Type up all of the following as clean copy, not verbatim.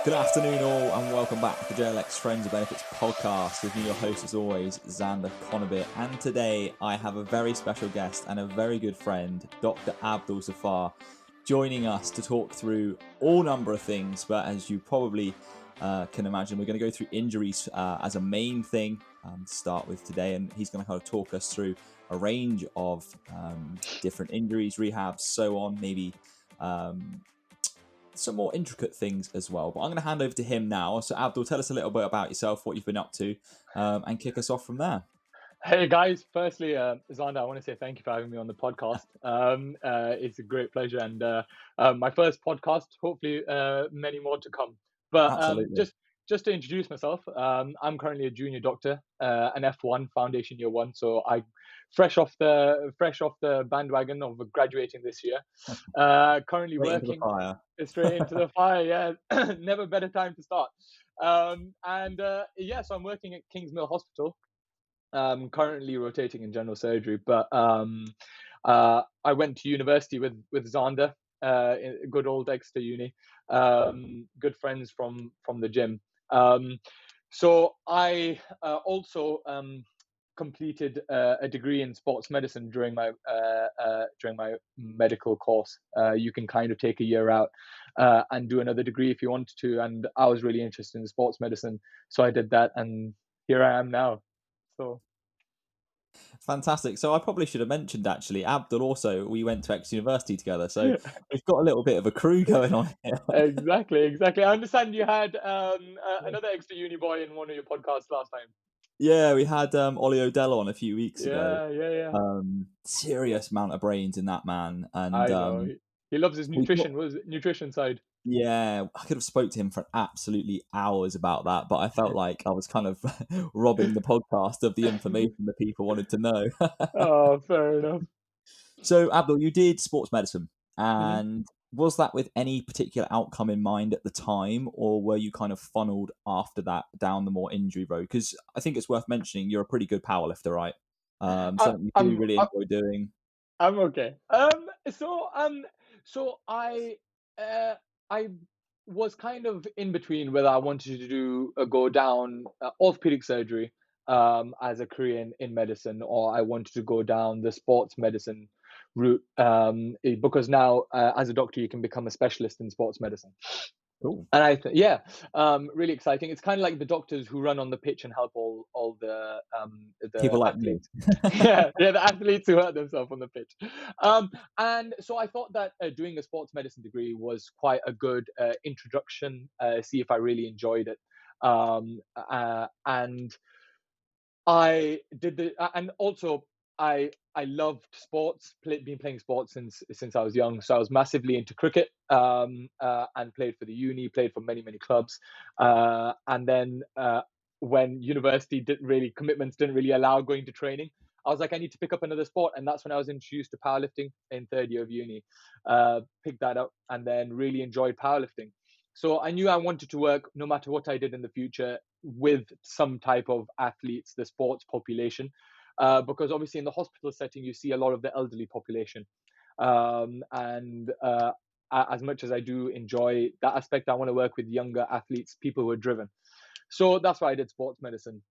Good afternoon all and welcome back to the JLX Friends of Benefits podcast with me, your host as always, Xander Conobit. And today I have a very special guest and a very good friend, Dr Abdal Zafar, joining us to talk through all number of things. But as you probably can imagine, we're going to go through injuries as a main thing to start with today. And he's going to kind of talk us through a range of different injuries, rehabs, so on, maybe some more intricate things as well. But I'm going to hand over to him now. So Abdul, tell us a little bit about yourself, what you've been up to, and kick us off from there. Hey guys, firstly, Xander, I want to say thank you for having me on the podcast. It's a great pleasure, and my first podcast, hopefully many more to come. But Absolutely. just to introduce myself, I'm currently a junior doctor, an F1 foundation year one, so I fresh off the bandwagon of graduating this year. Currently Straight into the working fire. straight into the fire. Yeah, never better time to start. So I'm working at Kingsmill Hospital. Currently rotating in general surgery, but I went to university with Xander, good old Exeter Uni, good friends from the gym. So I also completed a degree in sports medicine during my medical course. You can kind of take a year out and do another degree if you wanted to, and I was really interested in sports medicine, so I did that, and here I am now. So Fantastic. So I probably should have mentioned actually, Abdul also, we went to Exeter University together. So we've got a little bit of a crew going on here. exactly. I understand you had another extra uni boy in one of your podcasts last time. Yeah, we had Ollie O'Dell on a few weeks ago. Yeah. Serious amount of brains in that man. And I know. He loves his we got, nutrition. Was it nutrition side? yeah, I could have spoke to him for absolutely hours about that, but I felt like I was kind of robbing the podcast of the information that people wanted to know. Oh, fair enough. So, Abdul, you did sports medicine, Mhm. and was that with any particular outcome in mind at the time, or were you kind of funneled after that down the more injury road? Because I think it's worth mentioning you're a pretty good powerlifter, right? I, Something you do I'm really I, enjoy doing. I'm okay. So I uh I was kind of in between whether I wanted to go down orthopedic surgery as a career in medicine, or I wanted to go down the sports medicine route, because now as a doctor you can become a specialist in sports medicine. Cool. And really exciting. It's kind of like the doctors who run on the pitch and help all the People like me. athletes. Yeah, the athletes who hurt themselves on the pitch. And so I thought that doing a sports medicine degree was quite a good introduction. See if I really enjoyed it. And I did and also I loved sports. Been playing sports since I was young, so I was massively into cricket. And played for the uni, played for many clubs, and then when university commitments didn't really allow going to training, I was like, I need to pick up another sport, and that's when I was introduced to powerlifting in third year of uni. Picked that up, and then really enjoyed powerlifting. So I knew I wanted to work, no matter what I did in the future, with some type of athletes, the sports population, because obviously in the hospital setting you see a lot of the elderly population, and as much as I do enjoy that aspect, I want to work with younger athletes, people who are driven. So that's why I did sports medicine.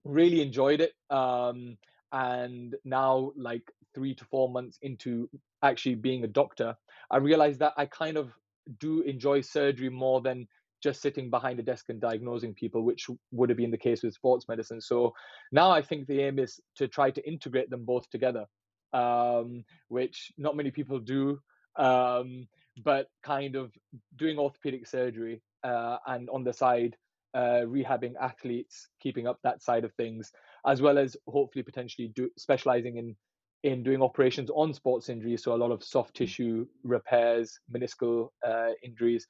Really enjoyed it, and now, like 3 to 4 months into actually being a doctor, I realized that I kind of do enjoy surgery more than just sitting behind a desk and diagnosing people, which would have been the case with sports medicine. So now I think the aim is to try to integrate them both together, which not many people do, but kind of doing orthopedic surgery, and on the side rehabbing athletes, keeping up that side of things, as well as hopefully potentially specializing in doing operations on sports injuries. So a lot of soft tissue repairs, meniscal injuries,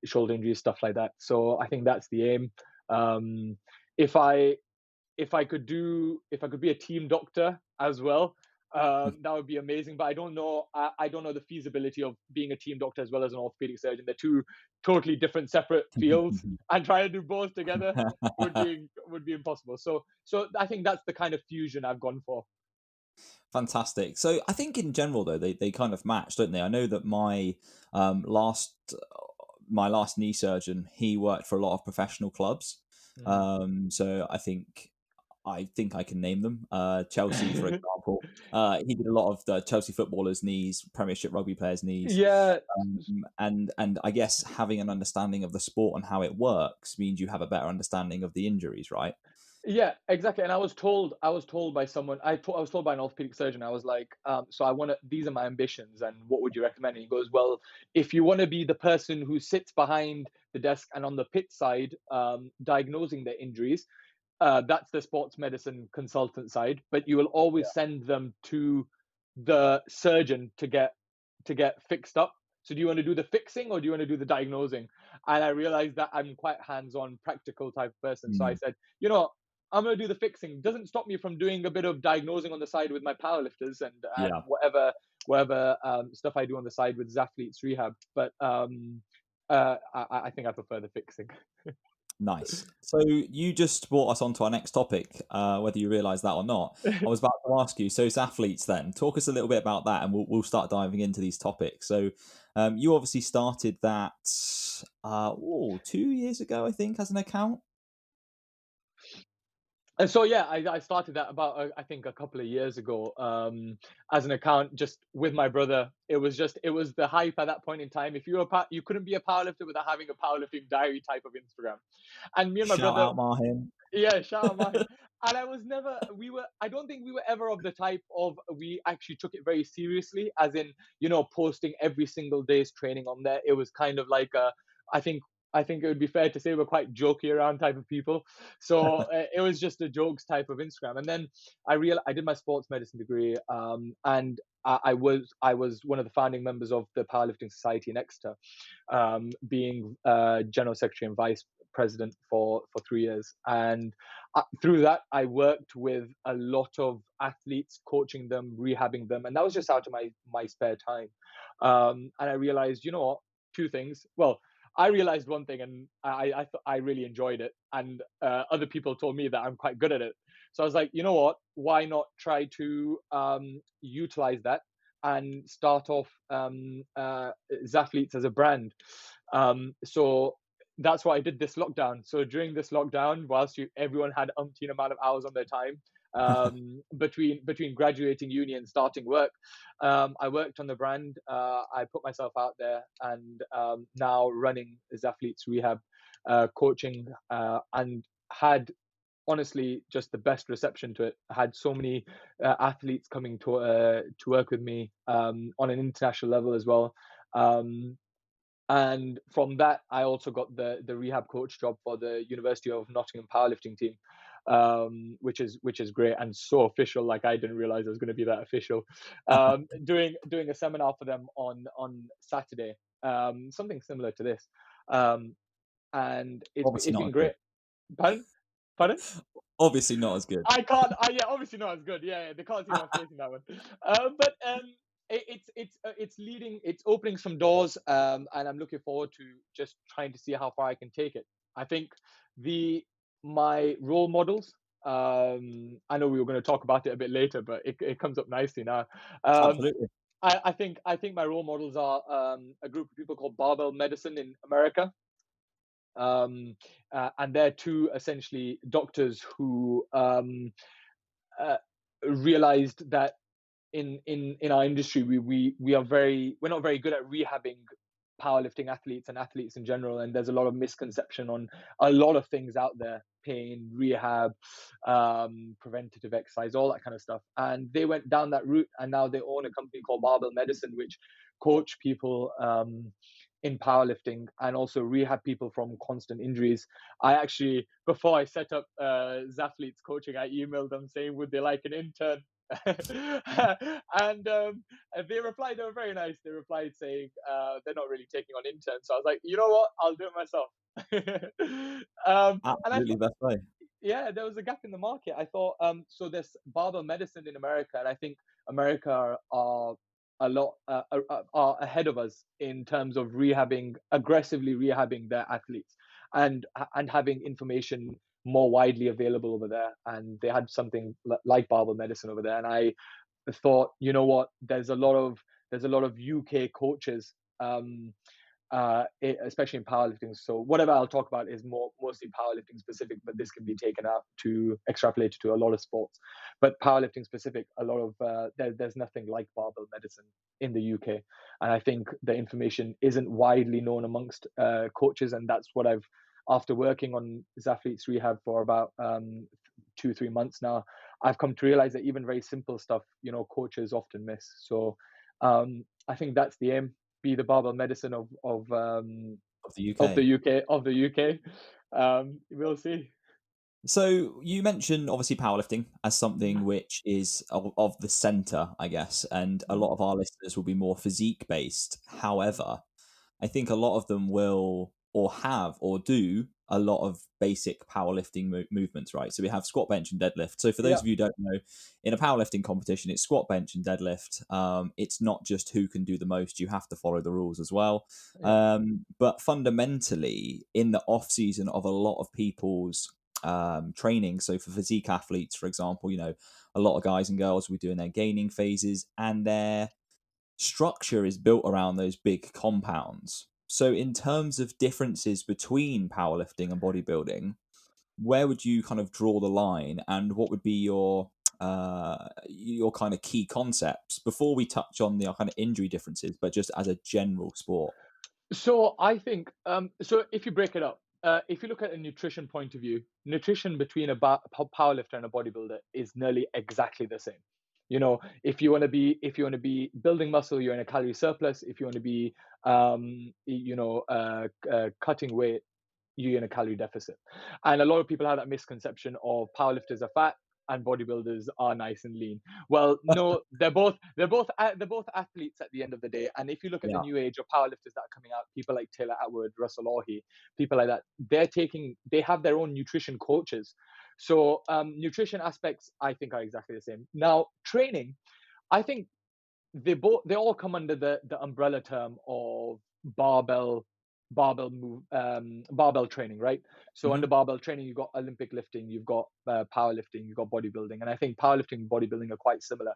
shoulder injuries, stuff like that. So I think that's the aim. Um, if I if I could be a team doctor as well, that would be amazing. But I don't know. I don't know the feasibility of being a team doctor as well as an orthopedic surgeon. They're two totally different, separate fields, and trying to do both together would be impossible. So I think that's the kind of fusion I've gone for. Fantastic. So I think in general though they kind of match, don't they? I know that my last my last knee surgeon, he worked for a lot of professional clubs. Mhm. So I think I can name them. Chelsea, for example. He did a lot of the Chelsea footballers' knees, Premiership rugby players' knees. Yeah, And I guess having an understanding of the sport and how it works means you have a better understanding of the injuries, right? yeah, exactly. And I was told by someone, I was told by an orthopedic surgeon. I was like, so I want to. These are my ambitions, and what would you recommend? And he goes, well, if you want to be the person who sits behind the desk and on the pit side, diagnosing their injuries, that's the sports medicine consultant side. But you will always send them to the surgeon to get fixed up. So do you want to do the fixing or do you want to do the diagnosing? And I realized that I'm quite hands-on, practical type of person. So I Mm, said, you know, I'm gonna do the fixing. Doesn't stop me from doing a bit of diagnosing on the side with my powerlifters and yeah. whatever stuff I do on the side with Zathletes Rehab. But I think I prefer the fixing. Nice. So you just brought us on to our next topic, whether you realise that or not. I was about to ask you, so it's athletes then. Talk us a little bit about that and we'll start diving into these topics. So you obviously started that 2 years ago, I think, as an account. And so yeah, I started that about I think a couple of years ago as an account just with my brother. It was the hype at that point in time. If you were you couldn't be a powerlifter without having a powerlifting diary type of Instagram. And me and my Shout brother, out Mahin. yeah, shout out Mahin. And I don't think we were ever of the type of, we actually took it very seriously, as in, posting every single day's training on there. It was kind of like I think, I think it would be fair to say we're quite jokey around type of people. So it was just a jokes type of Instagram. And then I did my sports medicine degree, and I was one of the founding members of the Powerlifting Society in Exeter, being general secretary and vice president for 3 years. And through that, I worked with a lot of athletes, coaching them, rehabbing them, and that was just out of my spare time. And I realized, you know what, two things. Well, I realized one thing, and I really enjoyed it, and other people told me that I'm quite good at it. So I was like, you know what, why not try to utilize that and start off Zathletes as a brand. So that's why I did this lockdown. So during this lockdown, whilst everyone had umpteen amount of hours on their time, between graduating uni and starting work, I worked on the brand. I put myself out there, and now running Zathletes Rehab, coaching, and had honestly just the best reception to it. I had so many athletes coming to work with me on an international level as well. Um, and from that, I also got the rehab coach job for the University of Nottingham powerlifting team, which is great and so official. Like, I didn't realize it was going to be that official. Doing a seminar for them on Saturday, something similar to this, and Obviously it's not been as good. great. Pardon, pardon. Obviously not as good. I can't. Yeah, obviously not as good. Yeah, they can't see my face in that one. But it's leading. It's opening some doors, and I'm looking forward to just trying to see how far I can take it. I think the my role models. I know we were going to talk about it a bit later, but it comes up nicely now. Um, Absolutely. I think my role models are a group of people called Barbell Medicine in America, and they're two essentially doctors who uh, realized that in our industry we're not very good at rehabbing powerlifting athletes and athletes in general, and there's a lot of misconception on a lot of things out there: pain, rehab, preventative exercise, all that kind of stuff. And they went down that route, and now they own a company called Barbell Medicine, which coach people in powerlifting and also rehab people from constant injuries. I actually, before I set up Zathletes coaching, I emailed them saying, would they like an intern? And they replied, they were very nice. They replied saying they're not really taking on interns. So I was like, you know what, I'll do it myself. And I Absolutely thought, best way. yeah, there was a gap in the market. I thought, so there's barber medicine in America, and I think America are a lot are ahead of us in terms of aggressively rehabbing their athletes, and having information more widely available over there. And they had something like barber medicine over there, and I thought, you know what, there's a lot of UK coaches, especially in powerlifting. So whatever I'll talk about is mostly powerlifting specific, but this can be taken out to extrapolate to a lot of sports. But powerlifting specific, a lot of there's nothing like barbell medicine in the UK, and I think the information isn't widely known amongst coaches, and that's what I've after working on Zafa's Rehab for about 2-3 months now, I've come to realize that even very simple stuff, coaches often miss. So I think that's the aim: be the barbell medicine Of the of the UK. UK. We'll see. So you mentioned obviously powerlifting as something which is of the center, I guess, and a lot of our listeners will be more physique based. However, I think a lot of them will or have or do a lot of basic powerlifting movements, right? So we have squat, bench, and deadlift. So for those Yeah, of you who don't know, in a powerlifting competition, it's squat, bench, and deadlift. It's not just who can do the most; you have to follow the rules as well. yeah, But fundamentally, in the off season of a lot of people's training, so for physique athletes, for example, a lot of guys and girls will be doing their gaining phases, and their structure is built around those big compounds. So, in terms of differences between powerlifting and bodybuilding, where would you kind of draw the line, and what would be your kind of key concepts before we touch on the kind of injury differences, but just as a general sport? So I think so. If you break it up, if you look at a nutrition point of view, nutrition between a powerlifter and a bodybuilder is nearly exactly the same. If you want to be building muscle, you're in a calorie surplus. If you want to be cutting weight, you're in a calorie deficit. And a lot of people have that misconception of powerlifters are fat and bodybuilders are nice and lean. Well, no, they're both athletes at the end of the day. And if you look at the Yeah. new age of powerlifters that are coming out, people like Taylor Atwood, Russell Orhe, people like that, they have their own nutrition coaches. So nutrition aspects, I think, are exactly the same. Now, training, I think they all come under the umbrella term of barbell barbell training, right? So under Hmm. barbell training, you've got Olympic lifting, you've got powerlifting, you've got bodybuilding, and I think powerlifting and bodybuilding are quite similar.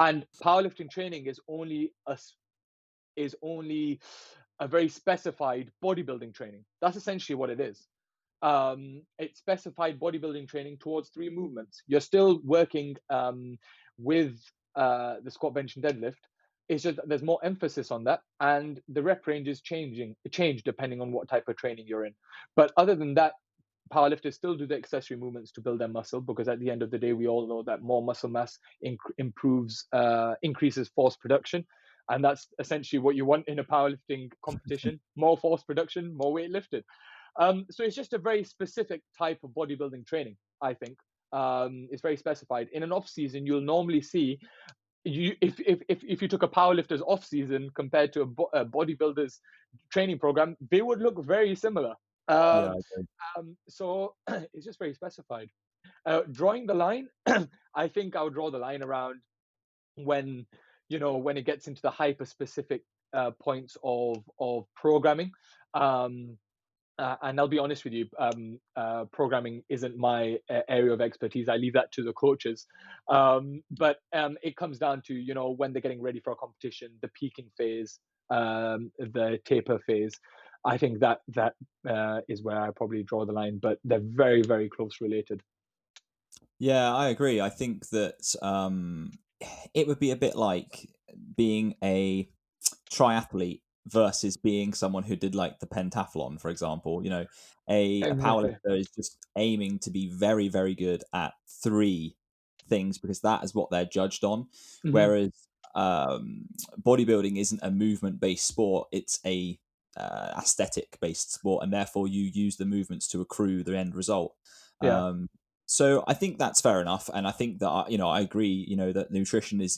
And powerlifting training is only a very specified bodybuilding training. That's essentially what it is. It's specified bodybuilding training towards three movements. You're still working with the squat, bench, and deadlift. It's just that there's more emphasis on that, and the rep range is change depending on what type of training you're in. But other than that, powerlifters still do the accessory movements to build their muscle, because at the end of the day, we all know that more muscle mass increases force production, and that's essentially what you want in a powerlifting competition: more force production, more weight lifted. So it's just a very specific type of bodybuilding training, I think. It's very specified. In an off season, you'll normally see if you took a powerlifter's off season compared to a bodybuilder's training program, they would look very similar. Yeah. Um, so it's just very specified. Drawing the line, I think I would draw the line around when when it gets into the hyper specific points of programming. Um, and I'll be honest with you, programming isn't my area of expertise. I leave that to the coaches. But it comes down to, when they're getting ready for a competition, the peaking phase, the taper phase. I think that is where I probably draw the line, but they're very, very close related. Yeah, I agree. I think that it would be a bit like being a triathlete versus being someone who did like the pentathlon, for example. A Exactly. powerlifter is just aiming to be very, very good at three things because that is what they're judged on. Hmm. Whereas bodybuilding isn't a movement based sport; it's a aesthetic based sport, and therefore you use the movements to accrue the end result. Yeah. Um, so I think that's fair enough, and I think that I agree. That nutrition is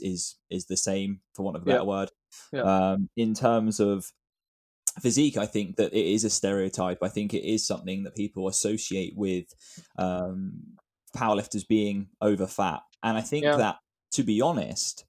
the same, for want of a Yeah. better word. Yeah. In terms of physique, I think that it is a stereotype. I think it is something that people associate with um, powerlifters being over fat, and I think Yeah. that, to be honest,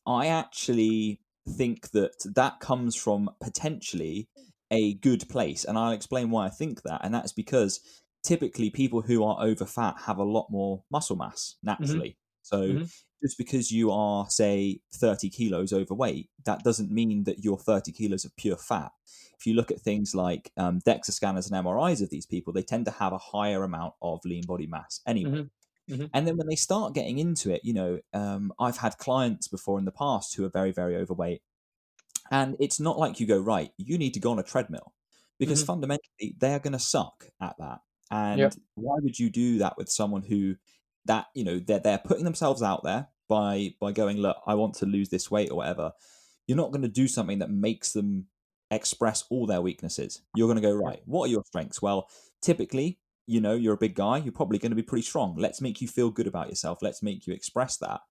I actually think that that comes from potentially a good place. And I'll explain why I think that. And that's because typically people who are over fat have a lot more muscle mass Hmm. naturally. So Hmm. just because you are, say, 30 kilos overweight, that doesn't mean that you're 30 kilos of pure fat. If you look at things like DEXA scanners and MRIs of these people, they tend to have a higher amount of lean body mass anyway. Mm-hmm. And then when they start getting into it, I've had clients before in the past who are very, very overweight. And it's not like you go, right, you need to go on a treadmill, because Mm-hmm. fundamentally they're going to suck at that. Yep. And why would you do that with someone who they're putting themselves out there by going, look, I want to lose this weight or whatever. You're not going to do something that makes them express all their weaknesses. You're going to go, Yep. right, what are your strengths? Well, typically, you're a big guy, you're probably going to be pretty strong. Let's make you feel good about yourself. Let's make you express that.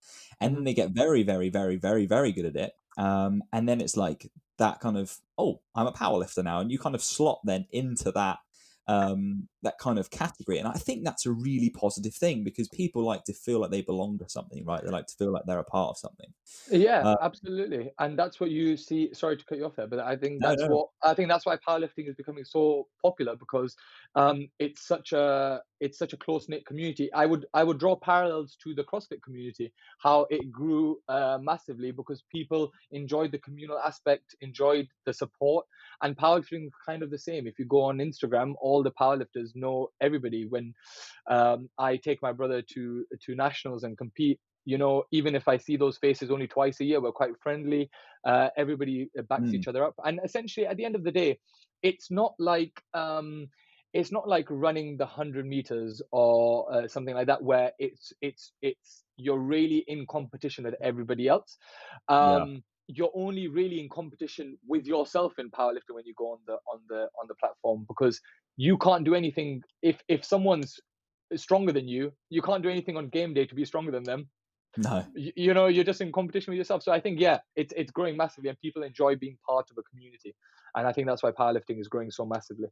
And Mm-hmm. then they get very, very, very, very, very good at it. And then it's like that kind of, oh, I'm a powerlifter now. And you kind of slot then into that kind of category. And I think that's a really positive thing, because people like to feel like they belong to something, right? They like to feel like they're a part of something. Yeah, Uh, absolutely. And that's what you see. Sorry to cut you off there, but no, no, I think that's why powerlifting is becoming so popular, because it's such a close-knit community. I would draw parallels to the CrossFit community, how it grew massively because people enjoyed the communal aspect, enjoyed the support, and powerlifting is kind of the same. If you go on Instagram, all the powerlifters know everybody. When I take my brother to nationals and compete, even if I see those faces only twice a year, we're quite friendly. Everybody backs mm, each other up, and essentially, at the end of the day, it's not like running the 100 meters or something like that, where it's you're really in competition with everybody else. yeah, You're only really in competition with yourself in powerlifting when you go on the platform, because you can't do anything if someone's stronger than you. You can't do anything on game day to be stronger than them. no. You're just in competition with yourself. So I think, yeah, it's growing massively, and people enjoy being part of a community, and I think that's why powerlifting is growing so massively.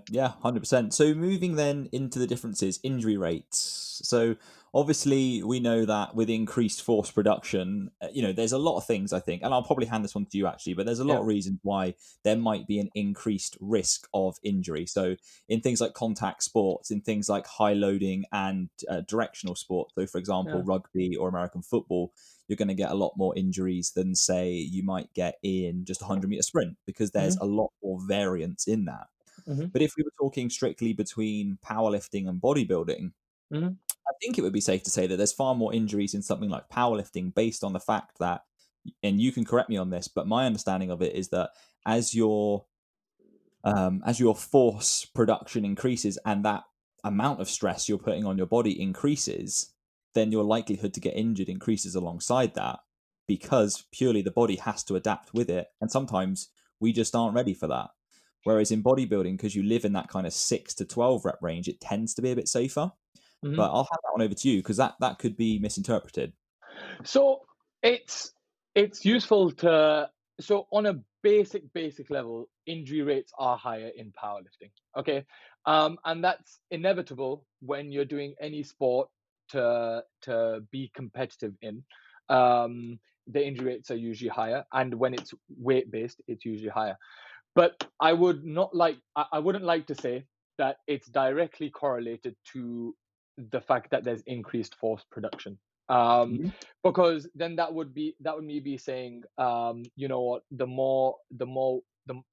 Yeah, 100%. So moving then into the differences, injury rates. So obviously we know that with increased force production, there's a lot of things, I think, and I'll probably hand this one to you actually, but there's a lot Yeah, of reasons why there might be an increased risk of injury. So in things like contact sports, in things like high loading and directional sports, so for yeah. example, rugby or American football, you're going to get a lot more injuries than, say, you might get in just a 100-meter sprint, because there's Hmm. a lot more variance in that. Hmm. But if we were talking strictly between powerlifting and bodybuilding, Hmm. I think it would be safe to say that there's far more injuries in something like powerlifting, based on the fact that, and you can correct me on this, but my understanding of it is that as your force production increases and that amount of stress you're putting on your body increases, then your likelihood to get injured increases alongside that, because purely the body has to adapt with it. And sometimes we just aren't ready for that. Whereas in bodybuilding, because you live in that kind of 6 to 12 rep range, it tends to be a bit safer. Hmm. But I'll hand that one over to you, because that could be misinterpreted. So it's it's useful to so on a basic level, injury rates are higher in powerlifting. Okay, and that's inevitable when you're doing any sport to be competitive in. The injury rates are usually higher, and when it's weight based, it's usually higher. But I wouldn't like to say that it's directly correlated to the fact that there's increased force production. Um, Mhm. because then that would me be saying, you know what, the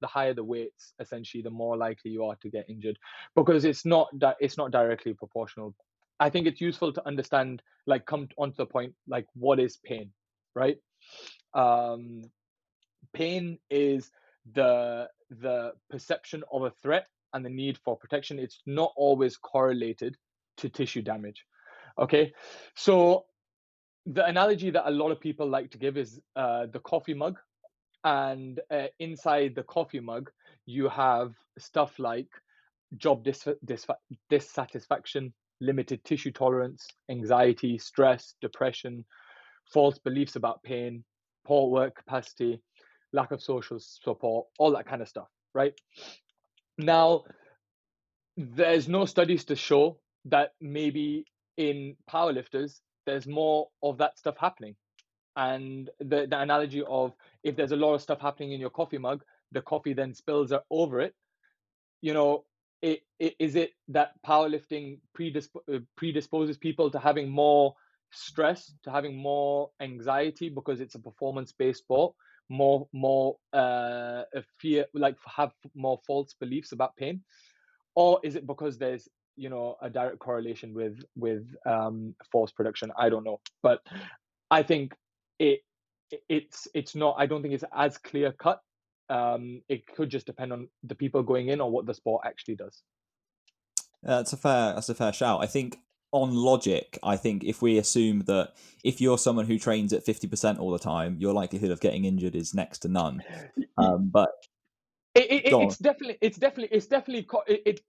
higher the weights, essentially, the more likely you are to get injured, because it's not directly proportional. I think it's useful to understand, like, come onto the point, like, what is pain, right? Um, Pain is the perception of a threat and the need for protection. It's not always correlated to tissue damage. Okay, so the analogy that a lot of people like to give is the coffee mug, and inside the coffee mug you have stuff like job dissatisfaction, limited tissue tolerance, anxiety, stress, depression, false beliefs about pain, poor work capacity, lack of social support, all that kind of stuff, right? Now, there's no studies to show that maybe in powerlifters there's more of that stuff happening. And the analogy of, if there's a lot of stuff happening in your coffee mug, the coffee then spills over it. You know, is it that powerlifting predisposes people to having more stress, to having more anxiety because it's a performance-based sport, more fear, like have more false beliefs about pain, or is it because there's a direct correlation with force production? I don't know, but I think it it's not. I don't think it's as clear cut. It could just depend on the people going in or what the sport actually does. That's a fair shout. I think on logic, I think if we assume that if you're someone who trains at 50% all the time, your likelihood of getting injured is next to none. But go on.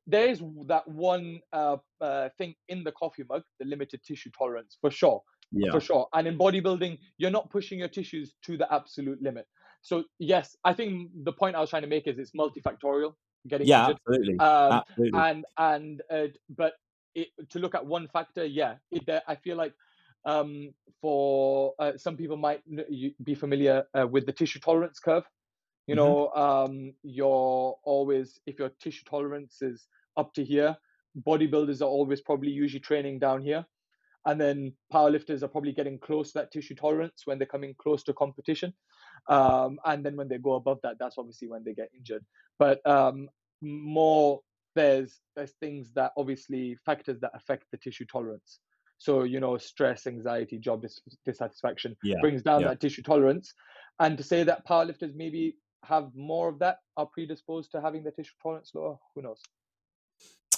There is that one thing in the coffee mug, the limited tissue tolerance, for sure. Yeah. For sure. And in bodybuilding, you're not pushing your tissues to the absolute limit. So yes, I think the point I was trying to make is it's multifactorial, getting Yeah, injured. absolutely. Um, Absolutely. but to look at one factor, I feel like for some people might be familiar with the tissue tolerance curve. You're always, if your tissue tolerance is up to here, bodybuilders are always probably usually training down here. And then powerlifters are probably getting close to that tissue tolerance when they're coming close to competition. And then when they go above that, that's obviously when they get injured. But more there's things that obviously factors that affect the tissue tolerance. So, stress, anxiety, job dissatisfaction Yeah. brings down Yeah. that tissue tolerance. And to say that powerlifters maybe have more of that, are predisposed to having the tissue tolerance lower, who knows?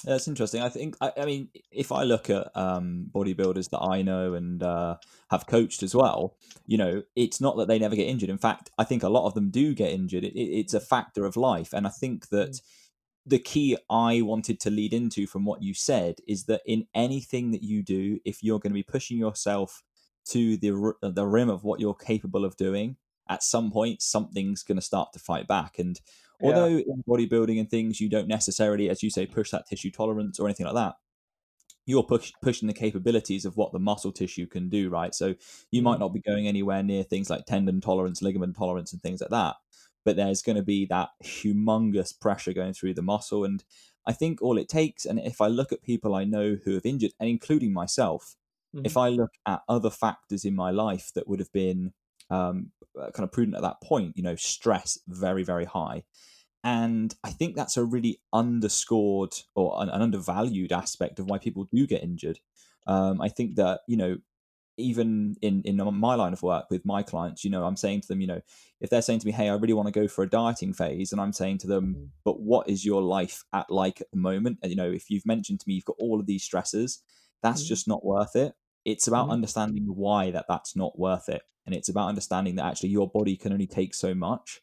That's interesting. I mean, if I look at bodybuilders that I know and have coached as well, it's not that they never get injured. In fact, I think a lot of them do get injured. It's a factor of life. And I think that the key I wanted to lead into from what you said is that in anything that you do, if you're going to be pushing yourself to the rim of what you're capable of doing, at some point something's going to start to fight back. And although Yeah. in bodybuilding and things you don't necessarily, as you say, push that tissue tolerance or anything like that, you're pushing the capabilities of what the muscle tissue can do, right? So you might not be going anywhere near things like tendon tolerance, ligament tolerance, and things like that, but there's going to be that humongous pressure going through the muscle. And I think all it takes, and if I look at people I know who have injured, and including myself, if I look at other factors in my life that would have been kind of prudent at that point, stress very, very high. And I think that's a really underscored or an undervalued aspect of why people do get injured. I think that, even in my line of work with my clients, I'm saying to them, if they're saying to me, hey, I really want to go for a dieting phase, and I'm saying to them, but what is your life at the moment? And, if you've mentioned to me, you've got all of these stresses, that's just not worth it. It's about understanding why that's not worth it. And it's about understanding that actually your body can only take so much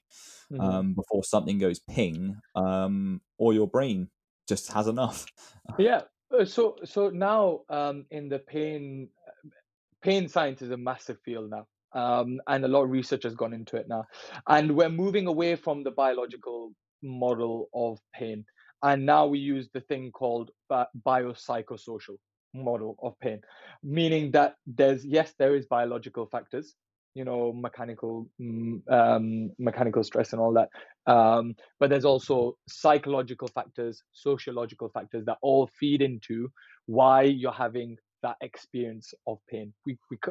before something goes ping, or your brain just has enough. Yeah. So now in the pain science is a massive field now, and a lot of research has gone into it now, and we're moving away from the biological model of pain, and now we use the thing called biopsychosocial model of pain, meaning that there is biological factors, mechanical stress and all that, but there's also psychological factors, sociological factors that all feed into why you're having that experience of pain.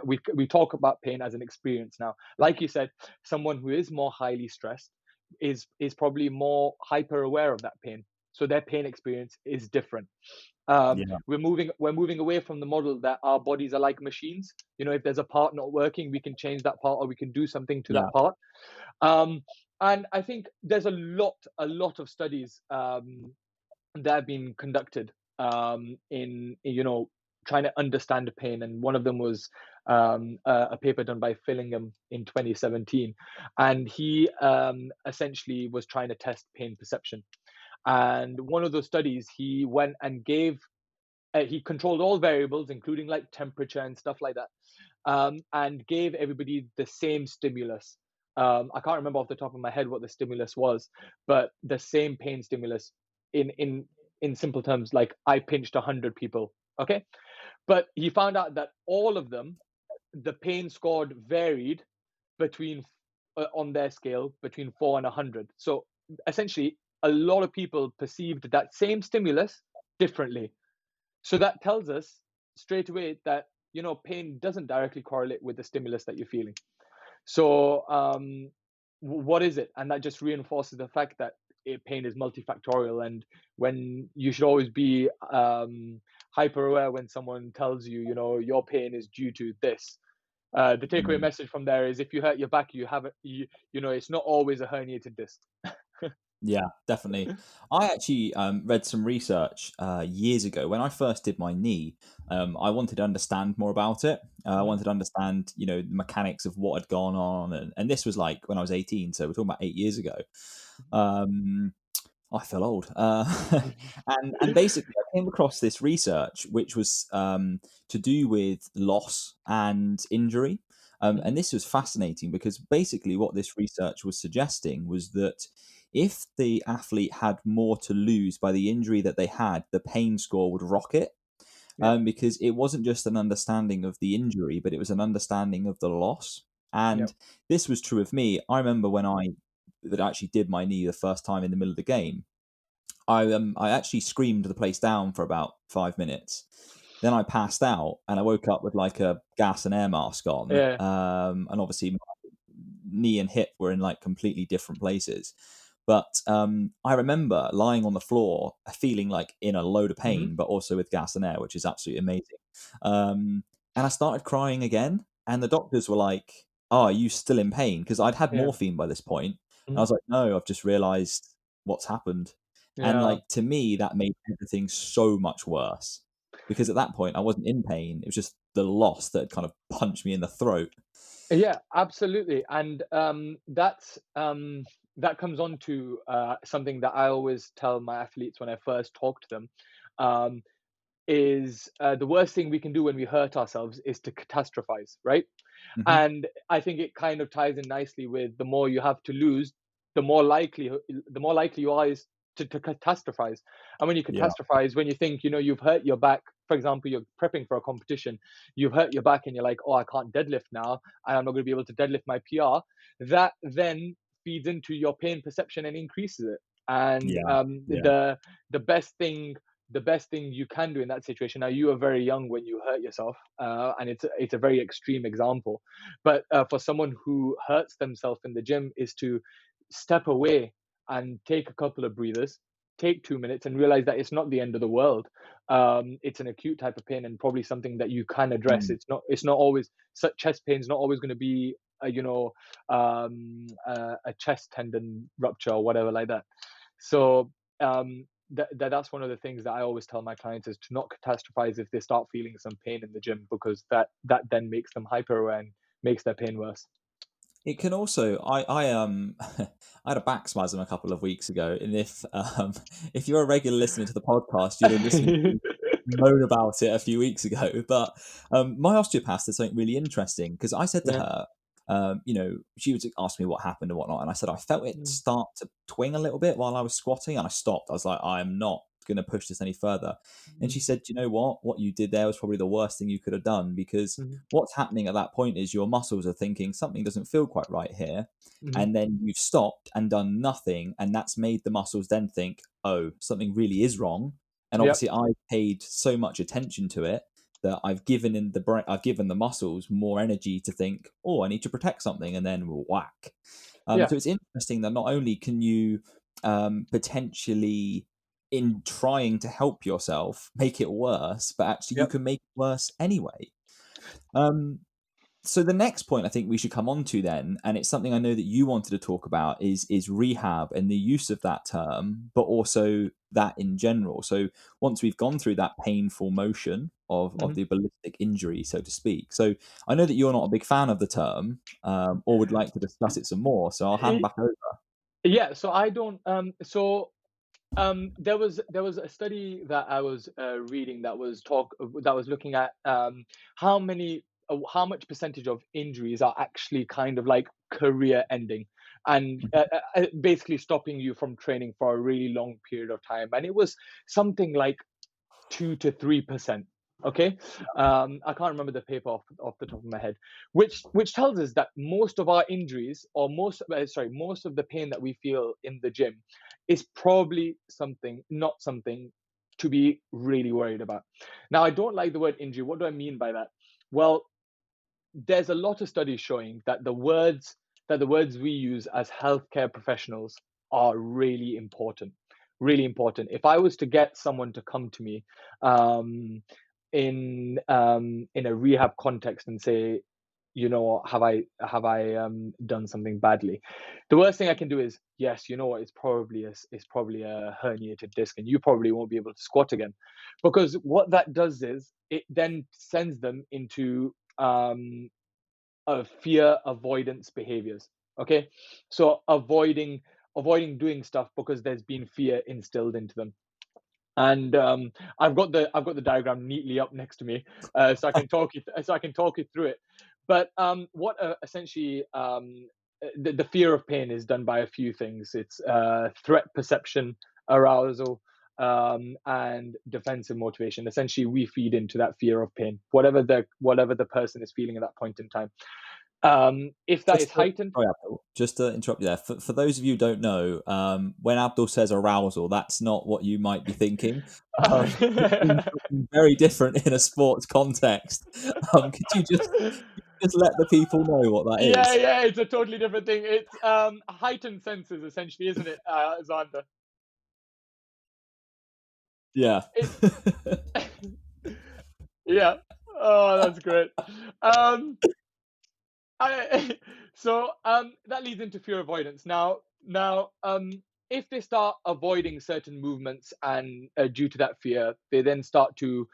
We talk about pain as an experience now. Like you said, someone who is more highly stressed is probably more hyper aware of that pain, so their pain experience is different. Yeah. We're moving away from the model that our bodies are like machines. If there's a part not working, we can change that part, or we can do something to Yeah. that part. And I think there's a lot of studies that have been conducted in trying to understand pain, and one of them was a paper done by Fillingham in 2017, and he essentially was trying to test pain perception. And one of those studies, he went and he controlled all variables, including like temperature and stuff like that, and gave everybody the same stimulus. I can't remember off the top of my head what the stimulus was, but the same pain stimulus in simple terms, like I pinched 100 people, okay? But he found out that all of them, the pain scored varied between on their scale between 4 and 100. So essentially, a lot of people perceived that same stimulus differently. So that tells us straight away that pain doesn't directly correlate with the stimulus that you're feeling. So, what is it? And that just reinforces the fact that pain is multifactorial, and when you should always be hyper aware when someone tells you, your pain is due to this. The takeaway Mm. message from there is if you hurt your back, you have it. It's not always a herniated disc. Yeah, definitely. I actually read some research years ago when I first did my knee. I wanted to understand more about it. I Mhm, wanted to understand, the mechanics of what had gone on, and this was like when I was 18, so we're talking about 8 years ago. Um, I feel old. mhm, And basically, I came across this research which was to do with loss and injury. mhm. And this was fascinating because basically, what this research was suggesting was that if the athlete had more to lose by the injury that they had, the pain score would rocket. Yeah, Because it wasn't just an understanding of the injury, but it was an understanding of the loss. yeah. And this was true of me. I remember when I that actually did my knee the first time in the middle of the game. I actually screamed the place down for about 5 minutes. Then I passed out and I woke up with like a gas and air mask on. Yeah. And obviously my knee and hip were in like completely different places. But I remember lying on the floor, feeling like in a load of Hmm. pain, but also with gas and air, which is absolutely amazing. Um, and I started crying again, and the doctors were like, "Oh, are you still in pain?" Because I'd had Yeah. morphine by this point. And I Mhm. was like, "No, I've just realised what's happened." And Yeah. like to me, that made everything so much worse because at that point I wasn't in pain; it was just the loss that had kind of punched me in the throat. Yeah, absolutely. And that comes on to something that I always tell my athletes when I first talk to them. Um, is the worst thing we can do when we hurt ourselves is to catastrophize, right? Hmm. And I think it kind of ties in nicely with the more you have to lose, the more likely you are is to catastrophize. And when you Yeah, catastrophize, when you think, you've hurt your back, for example, you're prepping for a competition, you've hurt your back and you're like, oh, I can't deadlift now, and I'm not going to be able to deadlift my PR. That then feeds into your pain perception and increases it. And yeah, yeah. the best thing you can do in that situation. Now, you were very young when you hurt yourself, and it's a very extreme example. But for someone who hurts themselves in the gym, is to step away and take a couple of breathers, take 2 minutes, and realize that it's not the end of the world. It's an acute type of pain, and probably something that you can address. Mm. It's not always such chest pain is not always going to be a chest tendon rupture or whatever like that. So that's one of the things that I always tell my clients is to not catastrophize if they start feeling some pain in the gym, because that then makes them hyper aware and makes their pain worse. It can also, I had a back spasm a couple of weeks ago, and if you're a regular listener to the podcast, you'd have listened to me moan about it a few weeks ago. But my osteopath did something really interesting because I said to Yeah. her, she would ask me what happened and whatnot, and I said I felt it Mm, start to twing a little bit while I was squatting, and I stopped. I was like, I am not going to push this any further. And mhm, she said, "Do you know what? What you did there was probably the worst thing you could have done because mhm, what's happening at that point is your muscles are thinking something doesn't feel quite right here." mhm. And then you've stopped and done nothing, and that's made the muscles then think, oh, something really is wrong. And Yep. obviously, I paid so much attention to it that I've given the muscles more energy to think, oh, I need to protect something, and then whack. Yeah. So it's interesting that not only can you potentially, in trying to help yourself, make it worse, but actually you Yep. can make it worse anyway. Um, so the next point I think we should come on to then, and it's something I know that you wanted to talk about, is rehab and the use of that term, but also that in general. So once we've gone through that painful motion of Mhm. the ballistic injury, so to speak. So I know that you're not a big fan of the term, or would like to discuss it some more. So I'll hand Y- back over. Yeah. So I don't. There was a study that I was reading that was looking at how much percentage of injuries are actually kind of like career ending, and basically stopping you from training for a really long period of time, and it was something like 2 to 3%. Okay, I can't remember the paper off the top of my head, which tells us that most of our injuries, or most of the pain that we feel in the gym, is probably not something to be really worried about. Now, I don't like the word injury. What do I mean by that? Well, there's a lot of studies showing that the words we use as healthcare professionals are really important. Really important. If I was to get someone to come to me um, in a rehab context and say, you know, have I done something badly? The worst thing I can do is, yes, you know what, it's probably a herniated disc, and you probably won't be able to squat again, because what that does is it then sends them into of fear avoidance behaviors. Okay, so avoiding doing stuff because there's been fear instilled into them. And I've got the diagram neatly up next to me, so I can talk you through it. But what essentially the fear of pain is done by a few things. It's threat perception, arousal, and defensive motivation. Essentially, we feed into that fear of pain, whatever the person is feeling at that point in time. If that is heightened, Sorry, Abdul, just to interrupt you there. For those of you who don't know, when Abdul says arousal, that's not what you might be thinking. It means something very different in a sports context. Could you just let the people know what that yeah, is? yeah, it's a totally different thing. It's heightened senses, essentially, isn't it, Xander? Yeah. It, yeah. Oh, that's great. Um, that leads into fear avoidance. Now, if they start avoiding certain movements and due to that fear, they then start to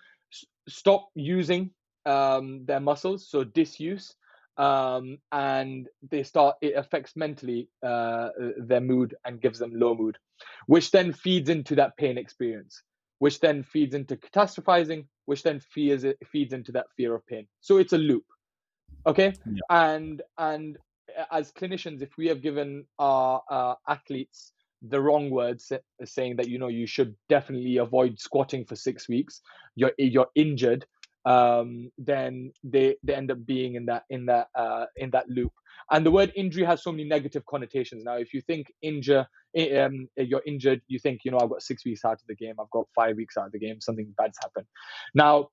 stop using their muscles, so disuse, and it affects mentally their mood and gives them low mood, which then feeds into that pain experience, which then feeds into catastrophizing, which then feeds into that fear of pain. So it's a loop. Okay, Yeah. and as clinicians, if we have given our athletes the wrong words, saying that, you know, you should definitely avoid squatting for 6 weeks, you're injured, then they end up being in that loop. And the word injury has so many negative connotations. Now, if you think you're injured, you think, you know, I've got 6 weeks out of the game, I've got 5 weeks out of the game, something bad's happened. Now,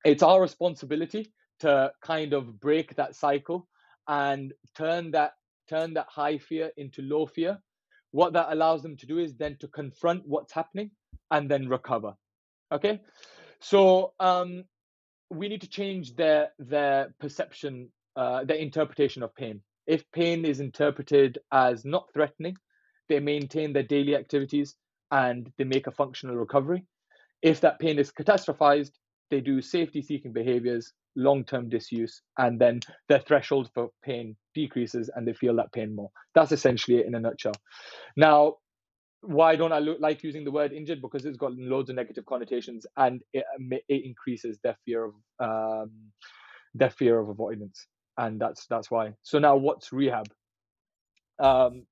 it's our responsibility to kind of break that cycle and turn that high fear into low fear. What that allows them to do is then to confront what's happening and then recover. Okay, so we need to change their perception, their interpretation of pain. If pain is interpreted as not threatening, they maintain their daily activities and they make a functional recovery. If that pain is catastrophized, they do safety seeking behaviors, long term disuse, and then their threshold for pain decreases and they feel that pain more. That's essentially it in a nutshell. Now, why don't I like using the word injured? Because it's got loads of negative connotations, and it increases their fear of avoidance, and that's why. So now, what's rehab?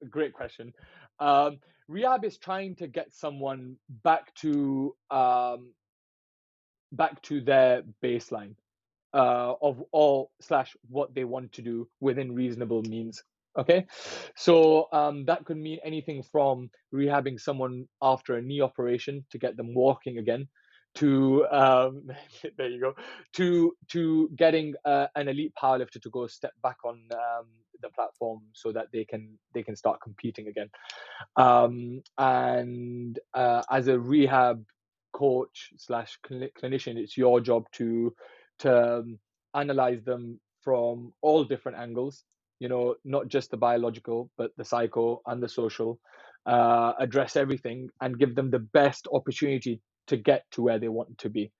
Great question. Rehab is trying to get someone back to their baseline of all slash what they want to do within reasonable means. Okay, so that could mean anything from rehabbing someone after a knee operation to get them walking again, to there you go, to getting an elite powerlifter to go step back on the platform so that they can start competing again. And as a rehab coach slash clinician, it's your job to analyze them from all different angles, you know, not just the biological but the psycho and the social, address everything and give them the best opportunity to get to where they want to be.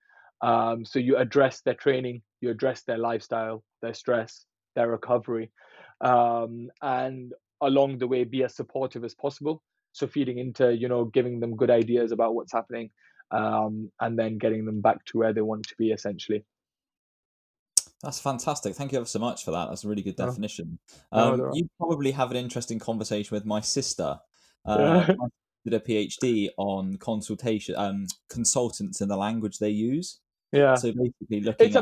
So you address their training, you address their lifestyle, their stress, their recovery, and along the way be as supportive as possible, so feeding into, you know, giving them good ideas about what's happening, and then getting them back to where they want to be, essentially. That's fantastic. Thank you ever so much for that. That's a really good No, definition. no, they're right. You probably have an interesting conversation with my sister. Yeah, I did a PhD on consultants and the language they use. yeah. So basically looking at how,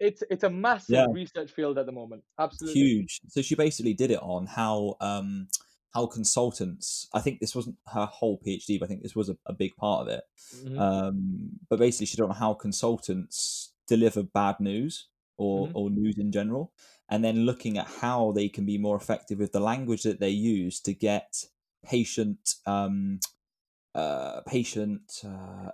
It's a yeah, massive research field at the moment. Absolutely. huge. So she basically did it on how consultants. I think this wasn't her whole PhD, but I think this was a big part of it. Hmm. But basically, she did it on how consultants deliver bad news. or news in general, and then looking at how they can be more effective with the language that they use to get patient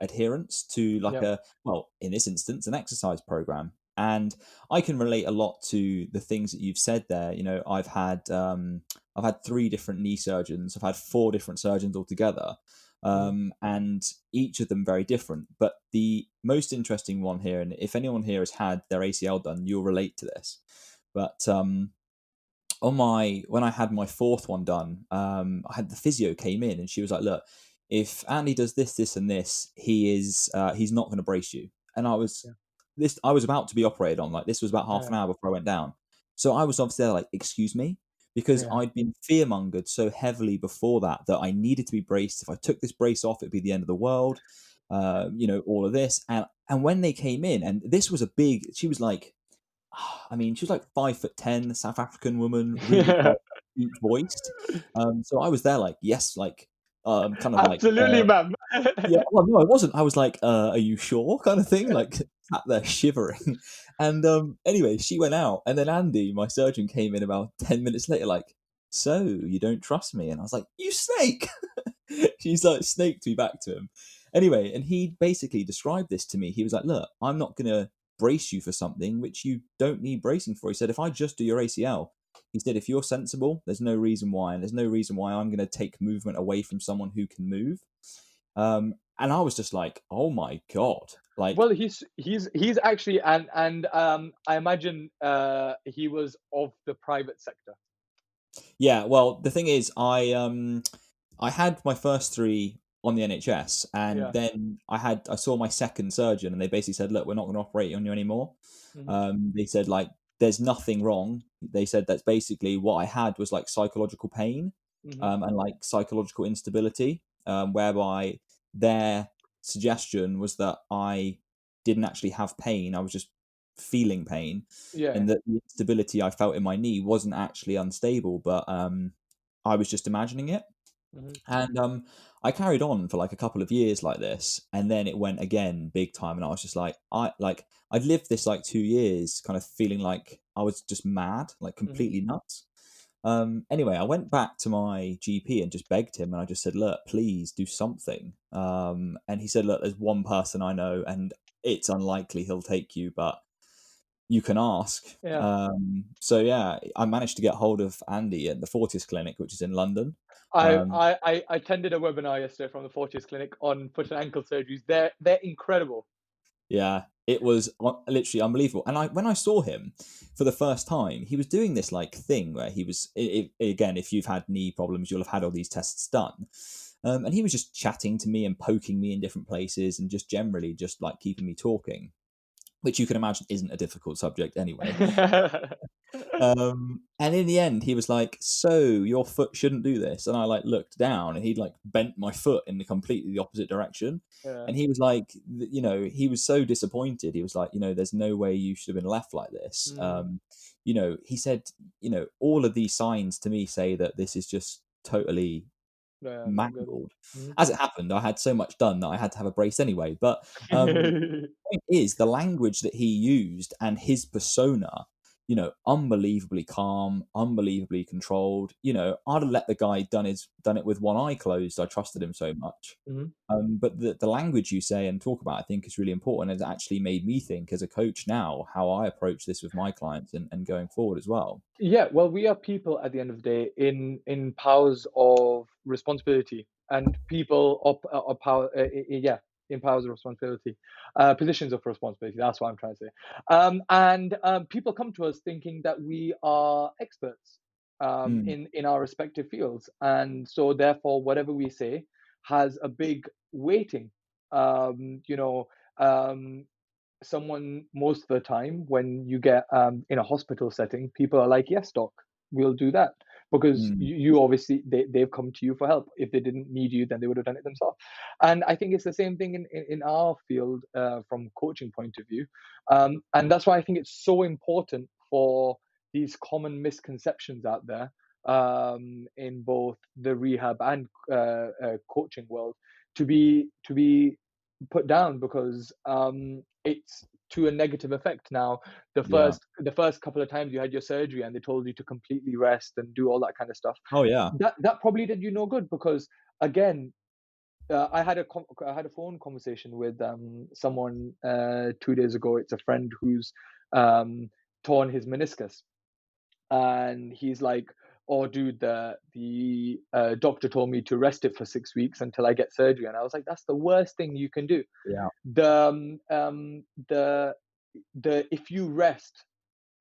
adherence to like Yeah. a, well, in this instance, an exercise program. And I can relate a lot to the things that you've said there. You know, I've had 3 different knee surgeons. I've had 4 different surgeons altogether, and each of them very different. But the most interesting one here, and if anyone here has had their ACL done, you'll relate to this. But when I had my 4th one done, I had the physio came in and she was like, "Look, if Andy does this, this, and this, he's not going to brace you." And Yeah. I was about to be operated on. Like, this was about half Yeah. an hour before I went down. So I was obviously there like, "Excuse me," because Yeah. I'd been fearmongered so heavily before that I needed to be braced. If I took this brace off, it'd be the end of the world. You know, all of this. And when they came in, and this was a big, she was like, I mean, she was like 5'10", South African woman, really quite deep voiced. So I was there like, yes, like, kind of like, Absolutely, ma'am. yeah, well, no, I wasn't. I was like, "Are you sure?" kind of thing, like sat there shivering. And anyway, she went out, and then Andy, my surgeon, came in about 10 minutes later, like, "So you don't trust me?" And I was like, "You snake!" She's like snaked me back to him. Anyway, and he basically described this to me. He was like, "Look, I'm not gonna brace you for something which you don't need bracing for." He said, "If I just do your ACL," he said, "if you're sensible, there's no reason why, and there's no reason why I'm gonna take movement away from someone who can move." And I was just like, "Oh my god!" Like, Well, he's actually, and I imagine he was of the private sector. yeah. Well, the thing is, I had my first 3 on the NHS, and Yeah. then I saw my second surgeon, and they basically said, "Look, we're not going to operate on you anymore." Hmm. They said like, "There's nothing wrong." They said that's basically what I had was like psychological pain, Hmm. and like psychological instability, whereby their suggestion was that I didn't actually have pain. I was just feeling pain, Yeah. and that the instability I felt in my knee wasn't actually unstable, but I was just imagining it. Hmm. And I carried on for like a couple of years like this, and then it went again big time, and I was just like, I'd lived this like 2 years, kind of feeling like I was just mad, like Hmm. completely nuts. Anyway, I went back to my GP and just begged him, and I just said, "Look, please do something." And he said, "Look, there's one person I know, and it's unlikely he'll take you, but you can ask." Yeah. So yeah, I managed to get hold of Andy at the Fortis Clinic, which is in London. I, Um, I I attended a webinar yesterday from the Fortis Clinic on foot and ankle surgeries. They're incredible. Yeah, it was literally unbelievable. And when I saw him for the first time, he was doing this like thing where he was again, if you've had knee problems, you'll have had all these tests done. And he was just chatting to me and poking me in different places and just generally just like keeping me talking, which you can imagine isn't a difficult subject anyway. And in the end, he was like, "So your foot shouldn't do this." And I like looked down, and he'd like bent my foot in the completely the opposite direction. Yeah. And he was like, you know, he was so disappointed. He was like, "There's no way you should have been left like this." Mm, He said, all of these signs to me say that this is just totally yeah, not good. mangled. Mhm. As it happened, I had so much done that I had to have a brace anyway. But point is the language that he used and his persona, unbelievably calm, unbelievably controlled. I'd have let the guy done it with one eye closed. I trusted him so much. Mhm. But the language you say and talk about, I think, is really important. It's actually made me think as a coach now how I approach this with my clients and going forward as well. Yeah, well, we are people at the end of the day in powers of responsibility, and people of power, yeah, in powers of responsibility, positions of responsibility. That's what I'm trying to say. And people come to us thinking that we are experts Mm, in our respective fields, and so therefore, whatever we say has a big weighting. Um, you know, um, someone most of the time when you get in a hospital setting, people are like, yes, doc, we'll do that, because mm, you obviously they've come to you for help. If they didn't need you, then they would have done it themselves. And I think it's the same thing in our field, from coaching point of view. And that's why I think it's so important for these common misconceptions out there, in both the rehab and coaching world, to be put down, because it's to a negative effect. Now, the Yeah. first couple of times you had your surgery and they told you to completely rest and do all that kind of stuff, Oh yeah. that probably did you no good, because again, I had a phone conversation with someone 2 days ago. It's a friend who's um, torn his meniscus, and he's like, "Oh, dude, the doctor told me to rest it for 6 weeks until I get surgery." And I was like, "That's the worst thing you can do. Yeah. The the if you rest,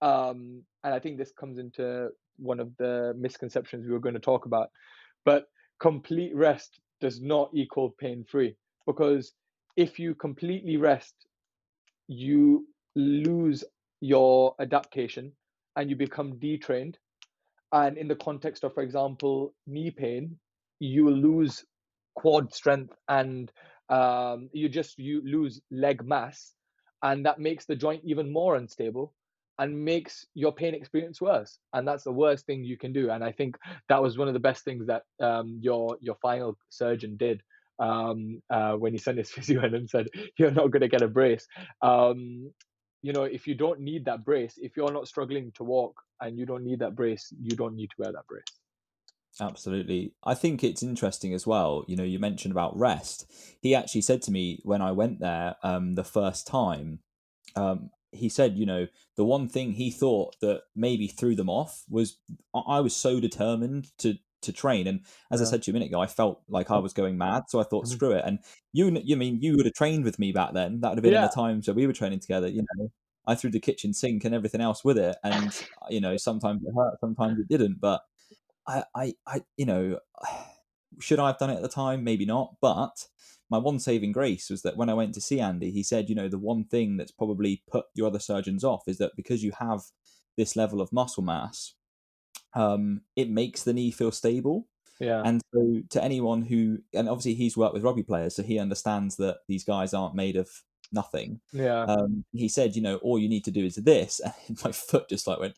and I think this comes into one of the misconceptions we were going to talk about, but complete rest does not equal pain free, because if you completely rest, you lose your adaptation and you become detrained. And in the context of, for example, knee pain, you will lose quad strength, and you lose leg mass, and that makes the joint even more unstable and makes your pain experience worse. And that's the worst thing you can do. And I think that was one of the best things that your final surgeon did, when he sent his physio in and said, "You're not going to get a brace." If you don't need that brace, if you're not struggling to walk and you don't need that brace, you don't need to wear that brace. Absolutely. I think it's interesting as well. You mentioned about rest. He actually said to me when I went there the first time, he said, the one thing he thought that maybe threw them off was I was so determined to train. And as I Yeah. said to you a minute ago, I felt like I was going mad. So I thought, Mhm. screw it. And you would have trained with me back then. That would have been in the Yeah. times that we were training together. I threw the kitchen sink and everything else with it. And, sometimes it hurt, sometimes it didn't. But should I have done it at the time? Maybe not. But my one saving grace was that when I went to see Andy, he said, the one thing that's probably put your other surgeons off is that because you have this level of muscle mass, it makes the knee feel stable. Yeah. And so to anyone and obviously he's worked with rugby players, so he understands that these guys aren't made of nothing. Yeah. He said, all you need to do is this. And my foot just like went,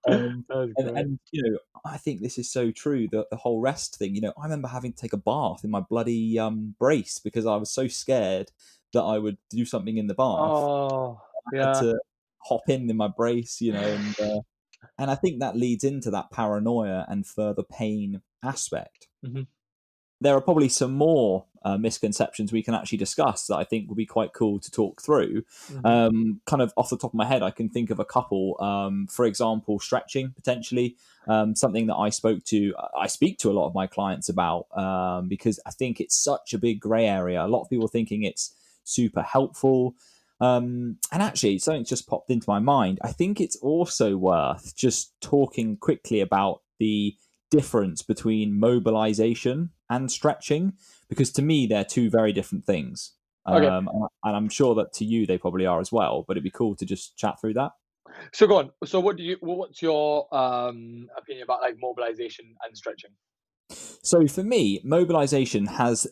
um, That's and, great. and I think this is so true. The whole rest thing. I remember having to take a bath in my bloody brace because I was so scared that I would do something in the bath. Oh, I had yeah. to hop in my brace, and I think that leads into that paranoia and further pain aspect. Hmm. There are probably some more misconceptions we can actually discuss that I think would be quite cool to talk through. Hmm. Kind of off the top of my head, I can think of a couple. For example, stretching potentially, something that I speak to a lot of my clients about, because I think it's such a big grey area. A lot of people thinking it's super helpful. And actually, something just popped into my mind. I think it's also worth just talking quickly about the difference between mobilization and stretching, because to me they're two very different things. Okay. And I'm sure that to you they probably are as well, but it'd be cool to just chat through that. So go on. So what's your opinion about like mobilization and stretching? So for me, mobilization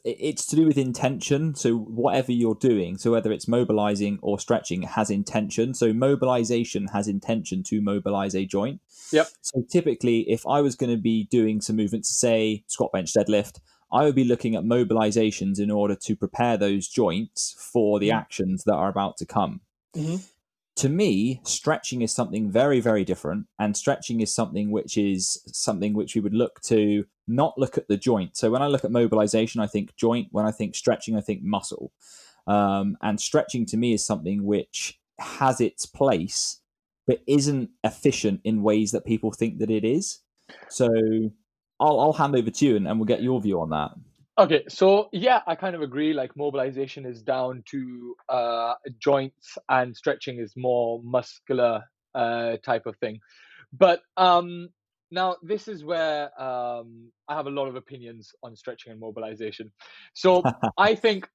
it's to do with intention. So whatever you're doing, so whether it's mobilizing or stretching, it has intention. So mobilization has intention to mobilize a joint. Yep. So typically, if I was going to be doing some movements, say squat, bench, deadlift, I would be looking at mobilizations in order to prepare those joints for the Hmm. actions that are about to come. Hmm. To me, stretching is something very, very different. And stretching is something which we would look to not look at the joint. So when I look at mobilization, I think joint. When I think stretching, I think muscle. And stretching to me is something which has its place, but isn't efficient in ways that people think that it is. So I'll hand over to you and we'll get your view on that. Okay, so yeah, I kind of agree. Like mobilization is down to joints, and stretching is more muscular type of thing. But now this is where I have a lot of opinions on stretching and mobilization. So I think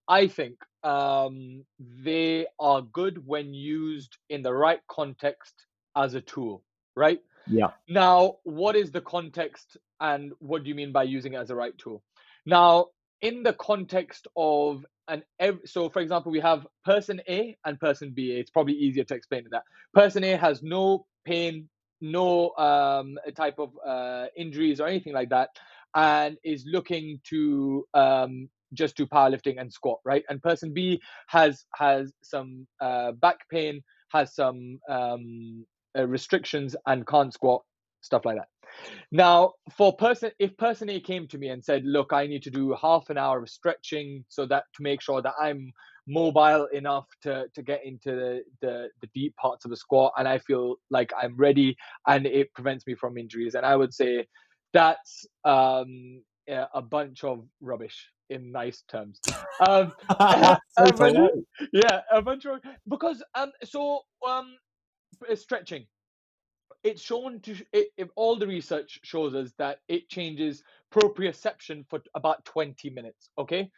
they are good when used in the right context as a tool, right? Yeah. Now, what is the context and what do you mean by using it as a right tool? Now, in the context of so for example, we have person A and person B. It's probably easier to explain that. Person A has no pain, no type of injuries or anything like that, and is looking to just do powerlifting and squat, right? And person B has some back pain, has some restrictions and can't squat, stuff like that. Now, if person A came to me and said, look, I need to do half an hour of stretching so that to make sure that I'm mobile enough to get into the deep parts of the squat, and I feel like I'm ready and it prevents me from injuries, and I would say that's a bunch of rubbish in nice terms. A So bunch, polite. yeah, a bunch of, because stretching, it's shown to if all the research shows us that it changes proprioception for about 20 minutes. Okay,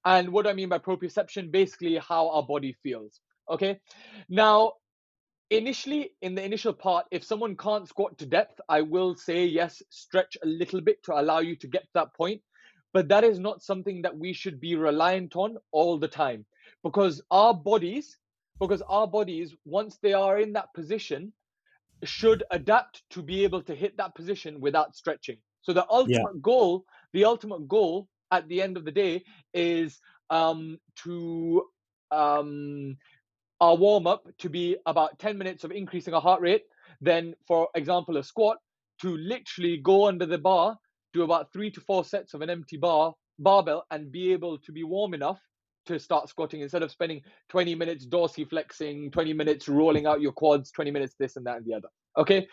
and what I mean by proprioception, basically how our body feels. Okay, now initially, in the initial part, if someone can't squat to depth, I will say yes, stretch a little bit to allow you to get to that point, but that is not something that we should be reliant on all the time, because our bodies once they are in that position should adapt to be able to hit that position without stretching. So the Yeah. ultimate goal at the end of the day is to our warm up to be about 10 minutes of increasing our heart rate. Then, for example, a squat, to literally go under the bar, do about 3 to 4 sets of an empty barbell, and be able to be warm enough to start squatting instead of spending 20 minutes dorsiflexing, 20 minutes rolling out your quads, 20 minutes this and that and the other. Okay,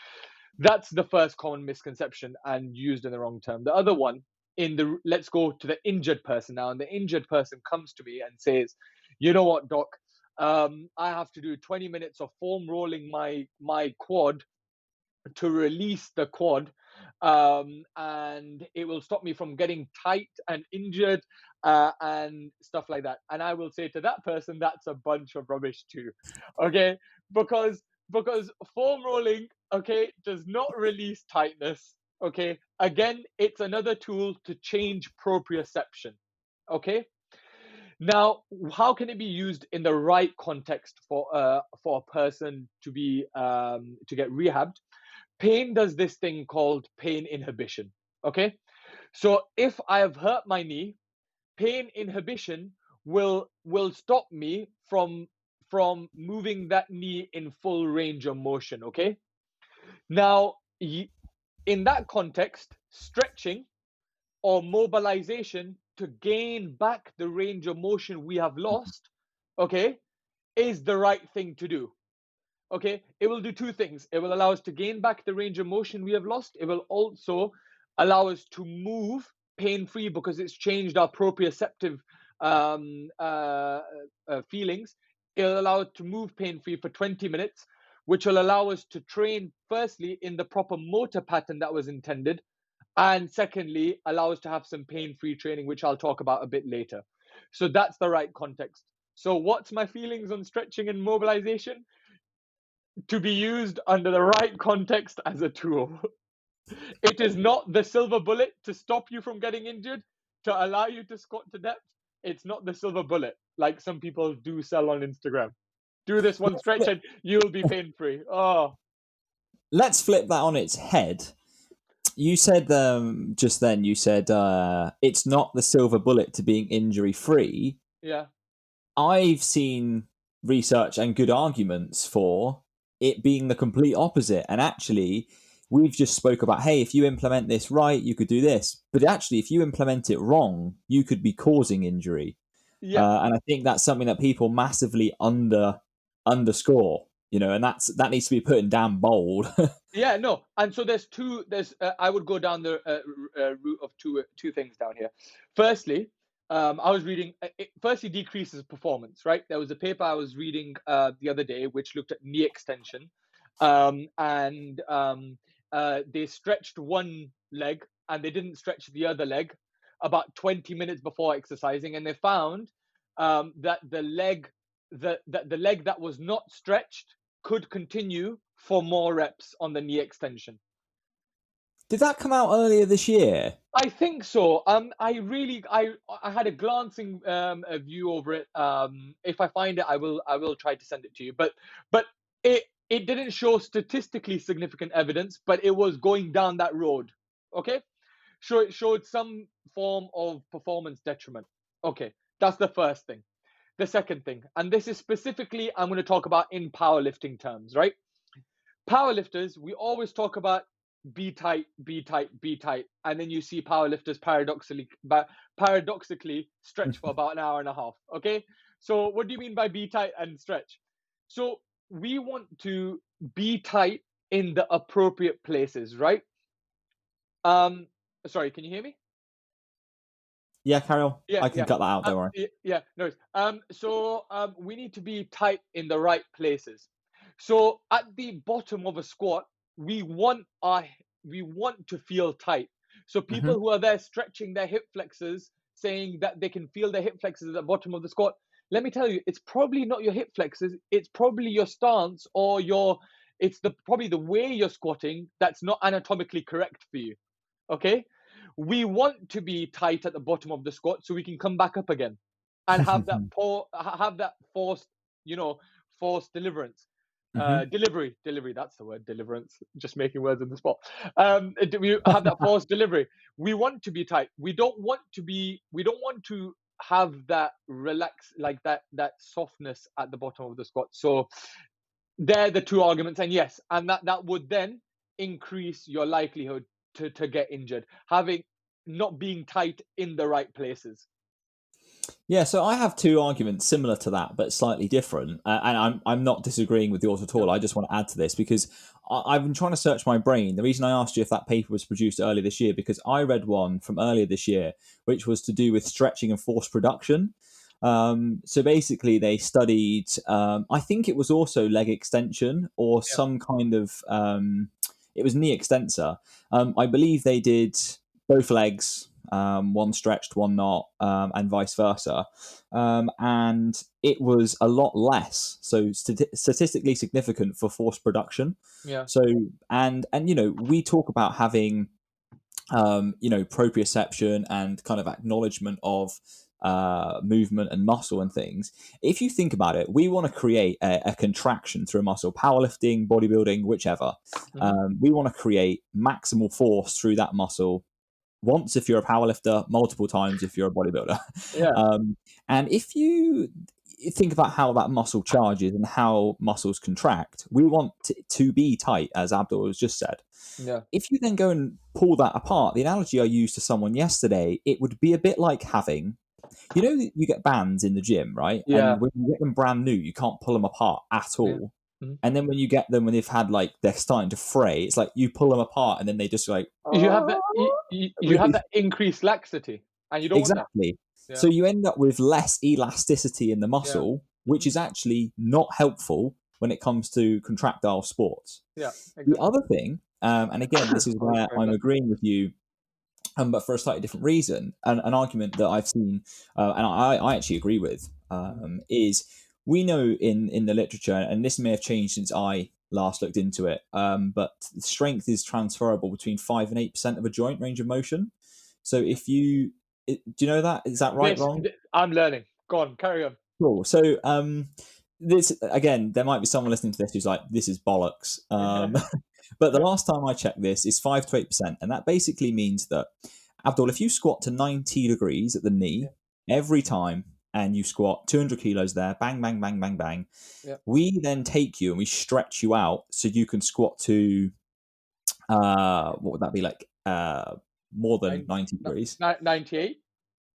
that's the first common misconception and used in the wrong term. The other one, let's go to the injured person now, and the injured person comes to me and says, you know what, doc, I have to do 20 minutes of foam rolling my quad to release the quad, and it will stop me from getting tight and injured, and stuff like that. And I will say to that person, that's a bunch of rubbish too. Okay, because foam rolling, okay, does not release tightness. Okay, again, it's another tool to change proprioception. Okay, now, how can it be used in the right context for a person to be to get rehabbed? Pain does this thing called pain inhibition. Okay, so if I have hurt my knee, pain inhibition will stop me from moving that knee in full range of motion. Okay, now in that context, stretching or mobilization to gain back the range of motion we have lost, okay, is the right thing to do. Okay, it will do two things. It will allow us to gain back the range of motion we have lost. It will also allow us to move pain-free because it's changed our proprioceptive feelings. It'll allow us to move pain-free for 20 minutes, which will allow us to train, firstly, in the proper motor pattern that was intended, and secondly, allow us to have some pain-free training, which I'll talk about a bit later. So that's the right context. So what's my feelings on stretching and mobilization? To be used under the right context as a tool. It is not the silver bullet to stop you from getting injured, to allow you to squat to depth. It's not the silver bullet like some people do sell on Instagram. Do this one stretch and you'll be pain-free. Oh, Let's flip that on its head. You said just then, you said it's not the silver bullet to being injury free. yeah. I've seen research and good arguments for it being the complete opposite. And actually, we've just spoke about, hey, if you implement this right, you could do this. But actually, if you implement it wrong, you could be causing injury. Yeah. And I think that's something that people massively underscore, and that needs to be put in damn bold. Yeah, no. And so I would go down the route of two things down here. Firstly, I was reading, it firstly decreases performance, right? There was a paper I was reading the other day which looked at knee extension, and they stretched one leg and they didn't stretch the other leg about 20 minutes before exercising, and they found that the leg that was not stretched could continue for more reps on the knee extension. Did that come out earlier this year? I think so. I had a glancing a view over it. If I find it, I will try to send it to you. But it didn't show statistically significant evidence, but it was going down that road. Okay, so it showed some form of performance detriment. Okay, that's the first thing. The second thing, and this is specifically I'm going to talk about in powerlifting terms, right? Powerlifters, we always talk about be tight, be tight, be tight, and then you see powerlifters paradoxically stretch for about an hour and a half. Okay, so what do you mean by be tight and stretch? So we want to be tight in the appropriate places, right? Um, sorry, can you hear me? Yeah, carry on. Yeah, I can yeah. cut that out, don't worry. Yeah, no worries. We need to be tight in the right places. So at the bottom of a squat, we want our we want to feel tight. So people Hmm. who are there stretching their hip flexors, saying that they can feel their hip flexors at the bottom of the squat. Let me tell you, it's probably not your hip flexors. It's probably your stance or your. It's the probably the way you're squatting that's not anatomically correct for you. Okay, we want to be tight at the bottom of the squat so we can come back up again and have that forced, you know, forced deliverance. Hmm. Delivery, that's the word. Deliverance, just making words on the spot. We have that forced delivery. We want to be tight. We don't want to have that relax, like that softness at the bottom of the squat. So they're the two arguments, and yes, and that would then increase your likelihood to get injured, having not being tight in the right places. Yeah, so I have two arguments similar to that, but slightly different. And I'm not disagreeing with yours at Yeah, all. I just want to add to this because I've been trying to search my brain. The reason I asked you if that paper was produced earlier this year, because I read one from earlier this year, which was to do with stretching and force production. So basically, they studied, I think it was also leg extension or yeah, some kind of, it was knee extensor. I believe they did both legs, one stretched, one not, and vice versa. And it was a lot less, so statistically significant for force production. yeah, So, and we talk about having proprioception and kind of acknowledgement of movement and muscle and things. If you think about it, we want to create a contraction through a muscle, powerlifting, bodybuilding, whichever. hmm, We want to create maximal force through that muscle once if you're a powerlifter, multiple times if you're a bodybuilder. yeah, Um, and if you think about how that muscle charges and how muscles contract, we want to be tight, as Abdul has just said. yeah, If you then go and pull that apart, the analogy I used to someone yesterday, it would be a bit like having, you get bands in the gym, right? yeah, And when you get them brand new, you can't pull them apart at yeah. all. Mhm. And then when you get them when they've had like they're starting to fray, it's like you pull them apart and then they just like You have that you have really. that increased laxity, and you don't want that. Exactly. Yeah, So you end up with less elasticity in the yeah, muscle, which hmm, is actually not helpful when it comes to contractile sports. yeah, The exactly. other thing, and again, this is Oh, where sorry, I'm bless. agreeing with you, but for a slightly different reason, and an argument that I've seen, and I actually agree with, Mhm. is we know in the literature, and this may have changed since I last looked into it, but strength is transferable between 5 and 8% of a joint range of motion. So if you, do you know that? Is that right, wrong? I'm learning. Go on, carry on. Cool. So this again, there might be someone listening to this who's like, "This is bollocks." But the last time I checked this is 5 to 8%, and that basically means that Abdul, if you squat to 90 degrees at the Yeah, knee every time, and you squat 200 kilos there, bang, bang, bang, bang, bang, yeah. we then take you and we stretch you out so you can squat to what would that be like? More than Nine, 90 degrees. 98.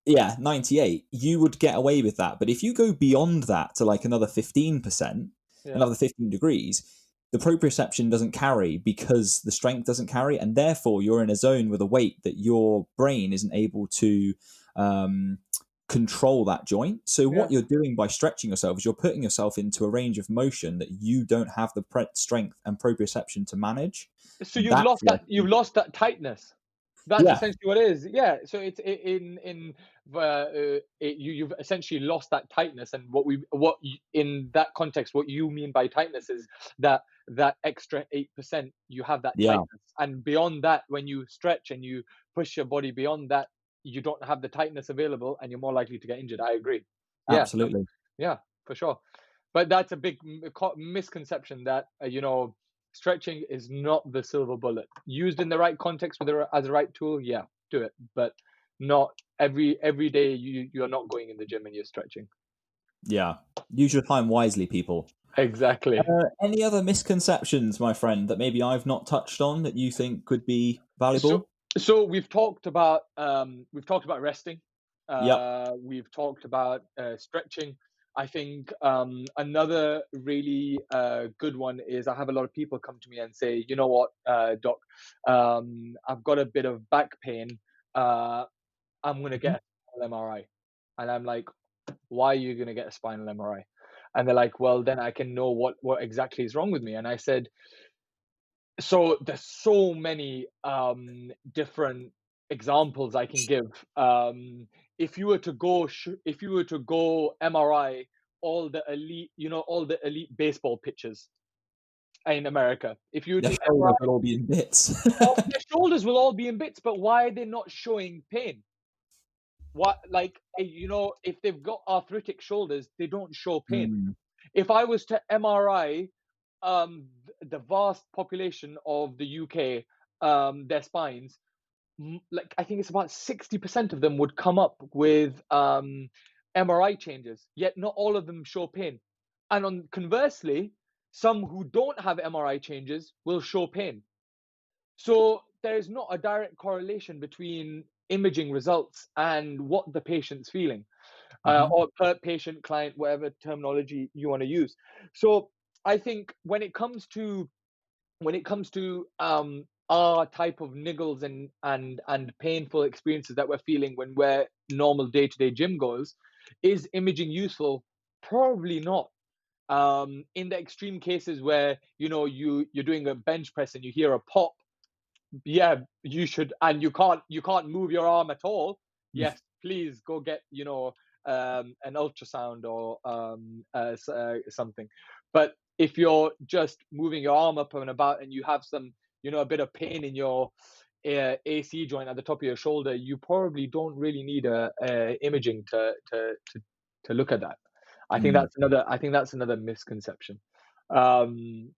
Yeah, 98, you would get away with that. But if you go beyond that to like another 15%, Yeah. another 15 degrees, the proprioception doesn't carry because the strength doesn't carry. And therefore, you're in a zone with a weight that your brain isn't able to um, control that joint. So, Yeah. what you're doing by stretching yourself is you're putting yourself into a range of motion that you don't have the strength and proprioception to manage. So And you've that's lost where, that. You've lost that tightness. That's yeah, essentially what it is. Yeah. So it's you've essentially lost that tightness, and in that context, what you mean by tightness is that extra 8%. You have that yeah, tightness, and beyond that, when you stretch and you push your body beyond that, you don't have the tightness available, and you're more likely to get injured. I agree. Yeah. absolutely. Yeah, for sure. But that's a big misconception that stretching is not the silver bullet. Used in the right context with as a right tool, yeah, do it. But not every day you're not going in the gym and you're stretching. Yeah. Use your time wisely, people. Exactly. Any other misconceptions, my friend, that maybe I've not touched on that you think could be So valuable? so we've talked about resting. Yep. We've talked about stretching. I think another really good one is I have a lot of people come to me and say, you know what, doc, I've got a bit of back pain. I'm gonna Mhm. get a spinal MRI, and I'm like, why are you gonna get a spinal MRI? And they're like, well, then I can know what exactly is wrong with me. And I said, so there's so many different examples I can give. If you were to go if you were to go MRI all the elite baseball pitchers in America, if you Their do shoulders MRI, will all be in bits. their shoulders will all be in bits, but why are they not showing pain? What, like, if they've got arthritic shoulders, they don't show pain. Mm. If I was to MRI the vast population of the UK, their spines, like I think it's about 60% of them would come up with MRI changes, yet not all of them show pain. And on conversely, some who don't have MRI changes will show pain. So there's not a direct correlation between imaging results and what the patient's feeling, Mhm. or per patient, client, whatever terminology you want to use. So I think when it comes to our type of niggles and painful experiences that we're feeling when we're normal day-to-day gym goers, is imaging useful? Probably not. In the extreme cases where you're doing a bench press and you hear a pop, yeah, you should, and you can't move your arm at all. Yes, please go get an ultrasound or something. But if you're just moving your arm up and about and you have some a bit of pain in your AC joint at the top of your shoulder, you probably don't really need a imaging to look at that. Mm. I think that's another misconception. Um,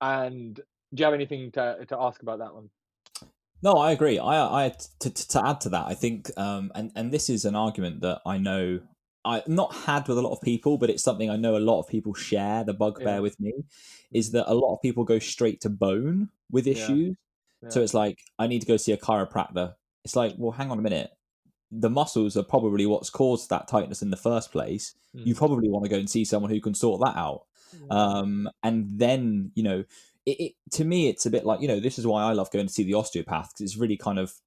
and do you have anything to ask about that one? No, I agree. To add to that, I think, and this is an argument that I know I've not had with a lot of people, but it's something I know a lot of people share. The bugbear Yeah. with me is Mhm. that a lot of people go straight to bone with Yeah. issues. So Yeah. it's like, I need to go see a chiropractor. It's like, well, hang on a minute. The muscles are probably what's caused that tightness in the first place. You Mhm. probably want to go and see someone who can sort that out. Yeah. And then, to me, it's a bit like, this is why I love going to see the osteopath, because it's really kind of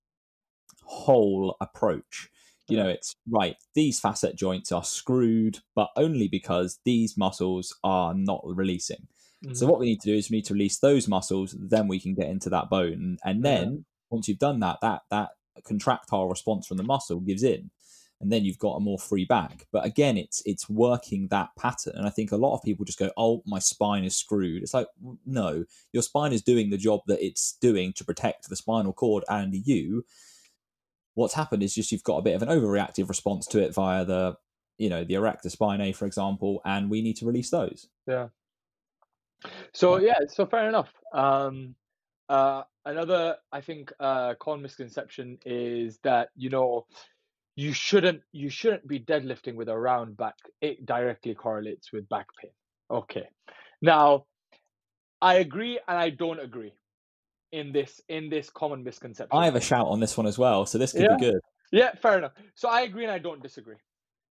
whole approach. Yeah. It's right, these facet joints are screwed, but only because these muscles are not releasing. So Mhm. what we need to do is we need to release those muscles, then we can get into that bone. And Yeah. then once you've done that contractile response from the muscle gives in. And then you've got a more free back. But again, it's working that pattern. And I think a lot of people just go, oh, my spine is screwed. It's like, no, your spine is doing the job that it's doing to protect the spinal cord and you. What's happened is just you've got a bit of an overreactive response to it via the erector spinae, for example, and we need to release those. Yeah. So Yeah. yeah, so fair enough. Another, I think, common misconception is that you shouldn't be deadlifting with a round back. It directly correlates with back pain. Okay. Now, I agree and I don't agree in this common I misconception. have a shout on this one as well, so this could be Yeah. good. Yeah, fair enough. So I agree and I don't disagree.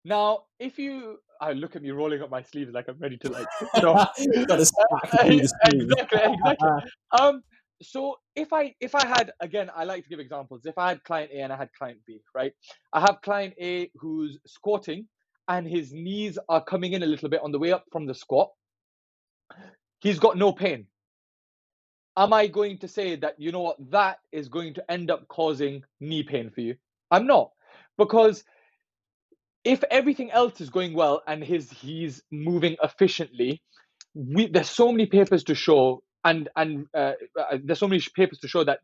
Now, if you, I look at me rolling up my sleeves like I'm ready to, like, Got to stack through the screen. exactly. Um, so if I had, again, I like to give examples. If I had client A and I had client B, right? I have client A who's squatting and his knees are coming in a little bit on the way up from the squat. He's got no pain. Am I going to say that, you know what, that is going to end up causing knee pain for you? I'm not, because if everything else is going well and he's moving efficiently, there's so many papers to show, and there's so many papers to show that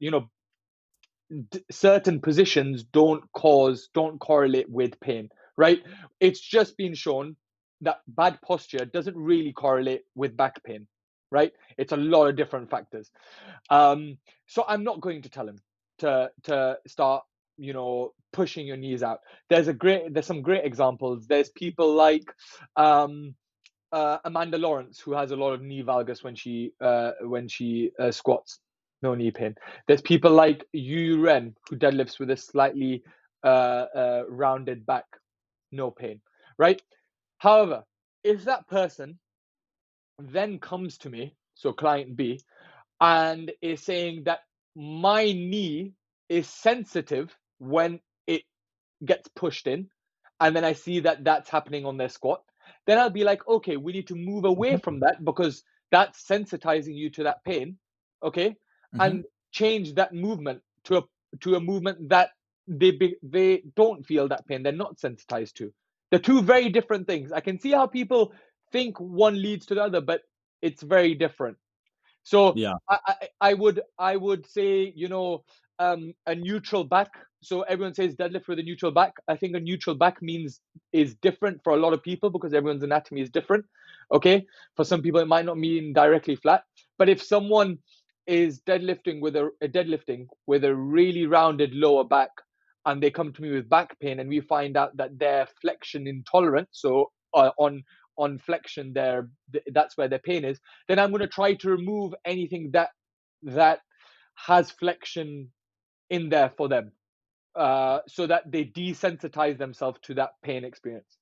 certain positions don't correlate with pain, right? It's just been shown that bad posture doesn't really correlate with back pain, right? It's a lot of different factors. So I'm not going to tell him to start pushing your knees out. There's some great examples. There's people like um, Amanda Lawrence, who has a lot of knee valgus when she squats, no knee pain. There's people like Yu Ren, who deadlifts with a slightly rounded back, no pain, right? However, if that person then comes to me, so client B, and is saying that my knee is sensitive when it gets pushed in, and then I see that that's happening on their squat, then I'll be like, okay, we need to move away from that because that's sensitizing you to that pain, okay, Hmm. and change that movement to a movement that they don't feel that pain. They're not sensitized to. They're two very different things. I can see how people think one leads to the other, but it's very different. So Yeah. I would say, a neutral back. So everyone says deadlift with a neutral back. I think a neutral back is different for a lot of people because everyone's anatomy is different. Okay, for some people it might not mean directly flat, but if someone is deadlifting with a really rounded lower back, and they come to me with back pain, and we find out that they're flexion intolerant, so on flexion, that's where their pain is, then I'm going to try to remove anything that has flexion in there for them, so that they desensitize themselves to that pain experience.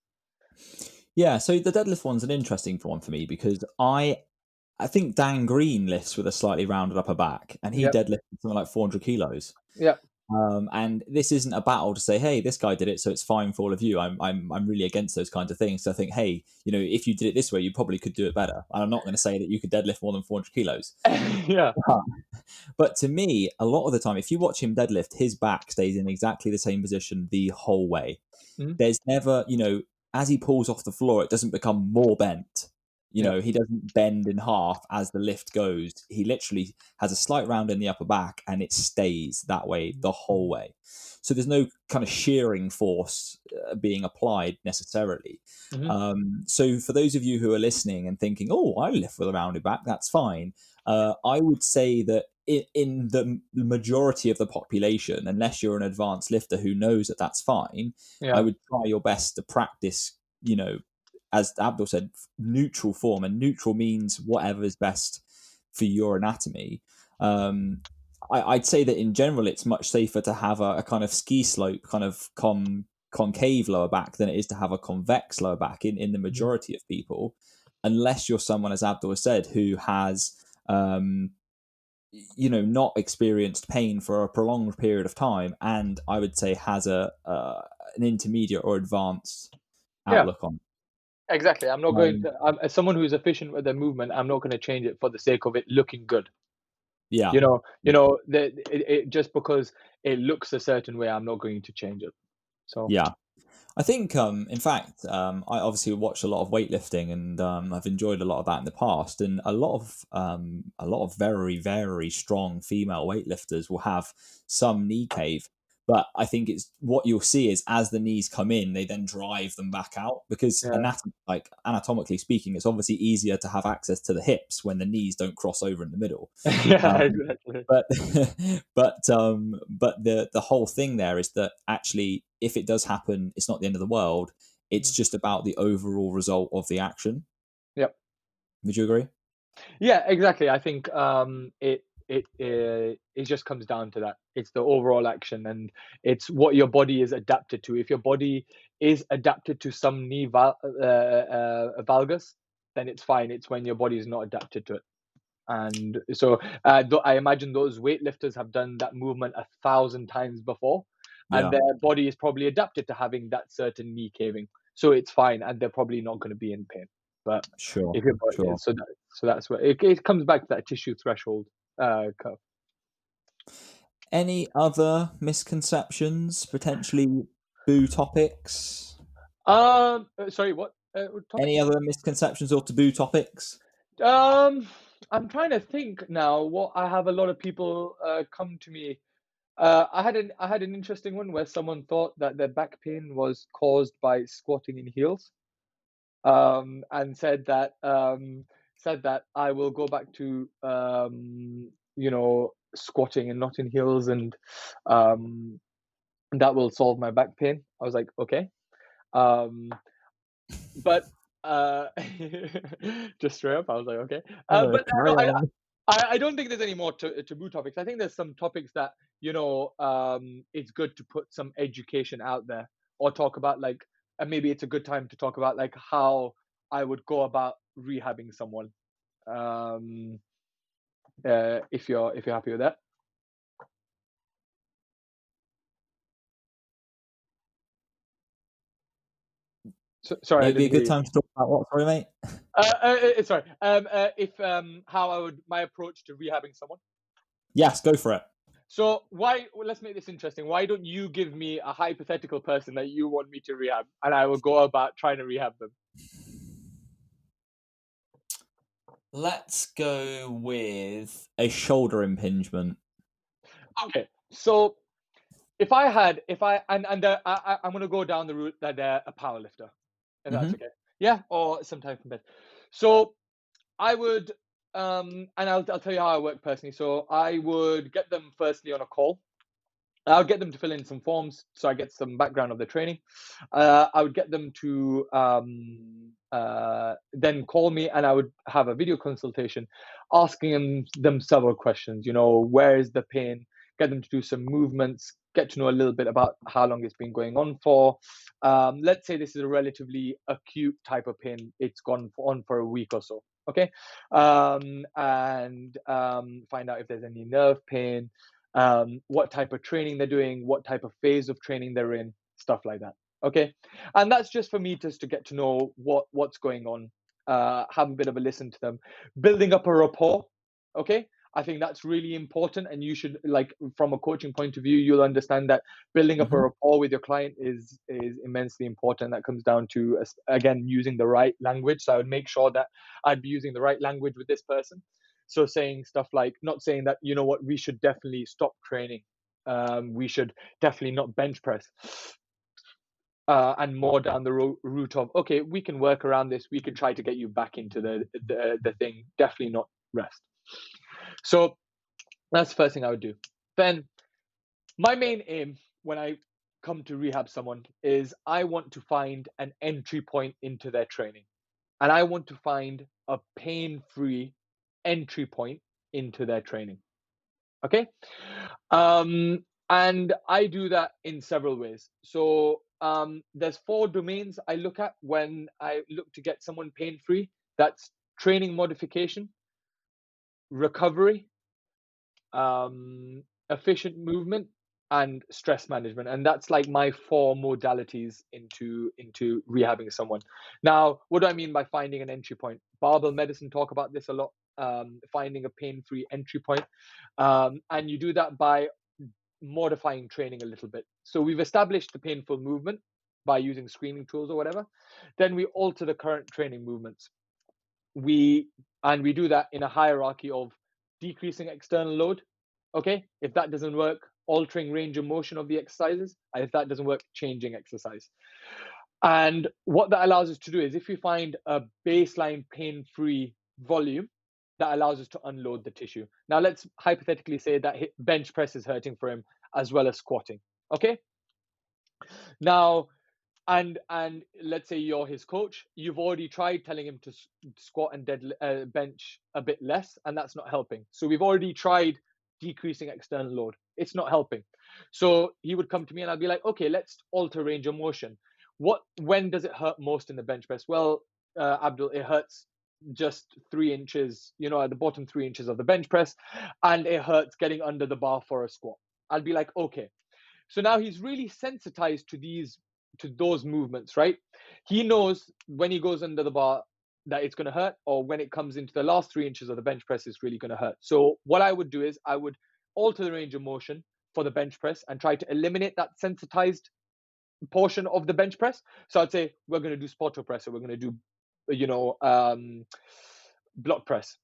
Yeah, so the deadlift one's an interesting one for me because I think Dan Green lifts with a slightly rounded upper back, and he Yep. deadlifted something like 400 kilos. Yep. And this isn't a battle to say, hey, this guy did it, so it's fine for all of you. I'm really against those kinds of things. So I think, hey, if you did it this way, you probably could do it better. And I'm not going to say that you could deadlift more than 400 kilos. Yeah. But to me, a lot of the time, if you watch him deadlift, his back stays in exactly the same position the whole way. Mhm. There's never, as he pulls off the floor, it doesn't become more bent. Yep. He doesn't bend in half as the lift goes. He literally has a slight round in the upper back and it stays that way the whole way. So there's no kind of shearing force being applied necessarily. Mhm. So for those of you who are listening and thinking, oh, I lift with a rounded back, that's fine. I would say that in the majority of the population, unless you're an advanced lifter who knows that that's fine, I Yeah. would try your best to practice, as Abdul said, neutral form. And neutral means whatever is best for your anatomy. I'd say that in general, it's much safer to have a kind of ski slope, kind of concave lower back than it is to have a convex lower back in the Mhm. majority of people, unless you're someone, as Abdul said, who has not experienced pain for a prolonged period of time, and I would say has an intermediate or advanced Yeah. outlook on. Exactly. I'm not going Um, to. As someone who's efficient with their movement, I'm not going to change it for the sake of it looking good. yeah, Just because it looks a certain way, I'm not going to change it. So. yeah. I think, in fact, I obviously watch a lot of weightlifting, and I've enjoyed a lot of that in the past. And a lot of very, very strong female weightlifters will have some knee cave. But I think it's what you'll see is as the knees come in, they then drive them back out because Yeah. anatomically speaking, it's obviously easier to have access to the hips when the knees don't cross over in the middle. Yeah. Um, Exactly. but but the whole thing there is that actually if it does happen, it's not the end of the world. It's Mm. just about the overall result of the action. Yep. Would you agree? Yeah, exactly. I think it just comes down to that. It's the overall action, and it's what your body is adapted to. If your body is adapted to some valgus, then it's fine. It's when your body is not adapted to it. And so I imagine those weightlifters have done that movement 1,000 times before, and Yeah, their body is probably adapted to having that certain knee caving. So it's fine, and they're probably not going to be in pain. But sure, if your body, sure. so that's where it comes back to that tissue threshold curve. Any other misconceptions, potentially boo topics? Sorry, what topic? Any other misconceptions or taboo topics? Um, I'm trying to think now. What I have a lot of people come to me. I had an interesting one where someone thought that their back pain was caused by squatting in heels, and said that I will go back to squatting and not in heels, and um, that will solve my back pain. I was like, okay. But just straight up, I was like, okay. Hello, But carry no, on. I don't think there's any more taboo topics. I think there's some topics that, it's good to put some education out there, or talk about, like, and maybe it's a good time to talk about, like, how I would go about rehabbing someone. Um, if you're happy with that. Sorry, I Maybe a didn't hear good you. time to talk about what, sorry, mate? Sorry. If how I would my approach to rehabbing someone. Yes, go for it. So why? Well, let's make this interesting. Why don't you give me a hypothetical person that you want me to rehab, and I will go about trying to rehab them. Let's go with a shoulder impingement. Okay. So if I and I'm gonna go down the route that they're a power lifter, if that's Hmm. okay. Yeah, or some type of bed. So I would, and I'll tell you how I work personally. So I would get them firstly on a call. I'll get them to fill in some forms so I get some background of the training. I would get them to then call me, and I would have a video consultation asking them several questions. Where is the pain? Get them to do some movements, get to know a little bit about how long it's been going on for. Let's say this is a relatively acute type of pain. It's gone on for a week or so. Okay. And find out if there's any nerve pain, what type of training they're doing, what type of phase of training they're in, stuff like that. Okay, and that's just for me just to get to know what's going on, have a bit of a listen to them, building up a rapport. Okay, I think that's really important, and you should, like, from a coaching point of view, you'll understand that building up a Hmm. rapport with your client is immensely important. That comes down to, again, using the right language. So I would make sure that I'd be using the right language with this person. So saying stuff like, not saying that, what, we should definitely stop training. We should definitely not bench press. And more down the route of, okay, we can work around this. We can try to get you back into the thing. Definitely not rest. So that's the first thing I would do. Then my main aim when I come to rehab someone is I want to find an entry point into their training. And I want to find a pain-free entry point into their training. Okay. And I do that in several ways. So there's 4 domains I look at when I look to get someone pain-free. That's training modification, recovery, efficient movement, and stress management. And that's like my 4 modalities into rehabbing someone. Now, what do I mean by finding an entry point? Barbell medicine talk about this a lot. Finding a pain-free entry point. And you do that by modifying training a little bit. So we've established the painful movement by using screening tools or whatever. Then we alter the current training movements. We do that in a hierarchy of decreasing external load. Okay, if that doesn't work, altering range of motion of the exercises, and if that doesn't work, changing exercise. And what that allows us to do is, if we find a baseline pain-free volume, that allows us to unload the tissue. Now, let's hypothetically say that bench press is hurting for him as well as squatting. Okay. Now, and let's say you're his coach, you've already tried telling him to squat and bench a bit less, and that's not helping. So we've already tried decreasing external load. It's not helping. So he would come to me and I'd be like, okay, let's alter range of motion. When does it hurt most in the bench press? Well, Abdul, it hurts just 3 inches, at the bottom 3 inches of the bench press, and it hurts getting under the bar for a squat. I'd be like, okay. So now he's really sensitized to those movements, right? He knows when he goes under the bar that it's going to hurt, or when it comes into the last 3 inches of the bench press, it's really going to hurt. So what I would do is I would alter the range of motion for the bench press and try to eliminate that sensitized portion of the bench press. So I'd say we're going to do spoto press, or we're going to do, block press.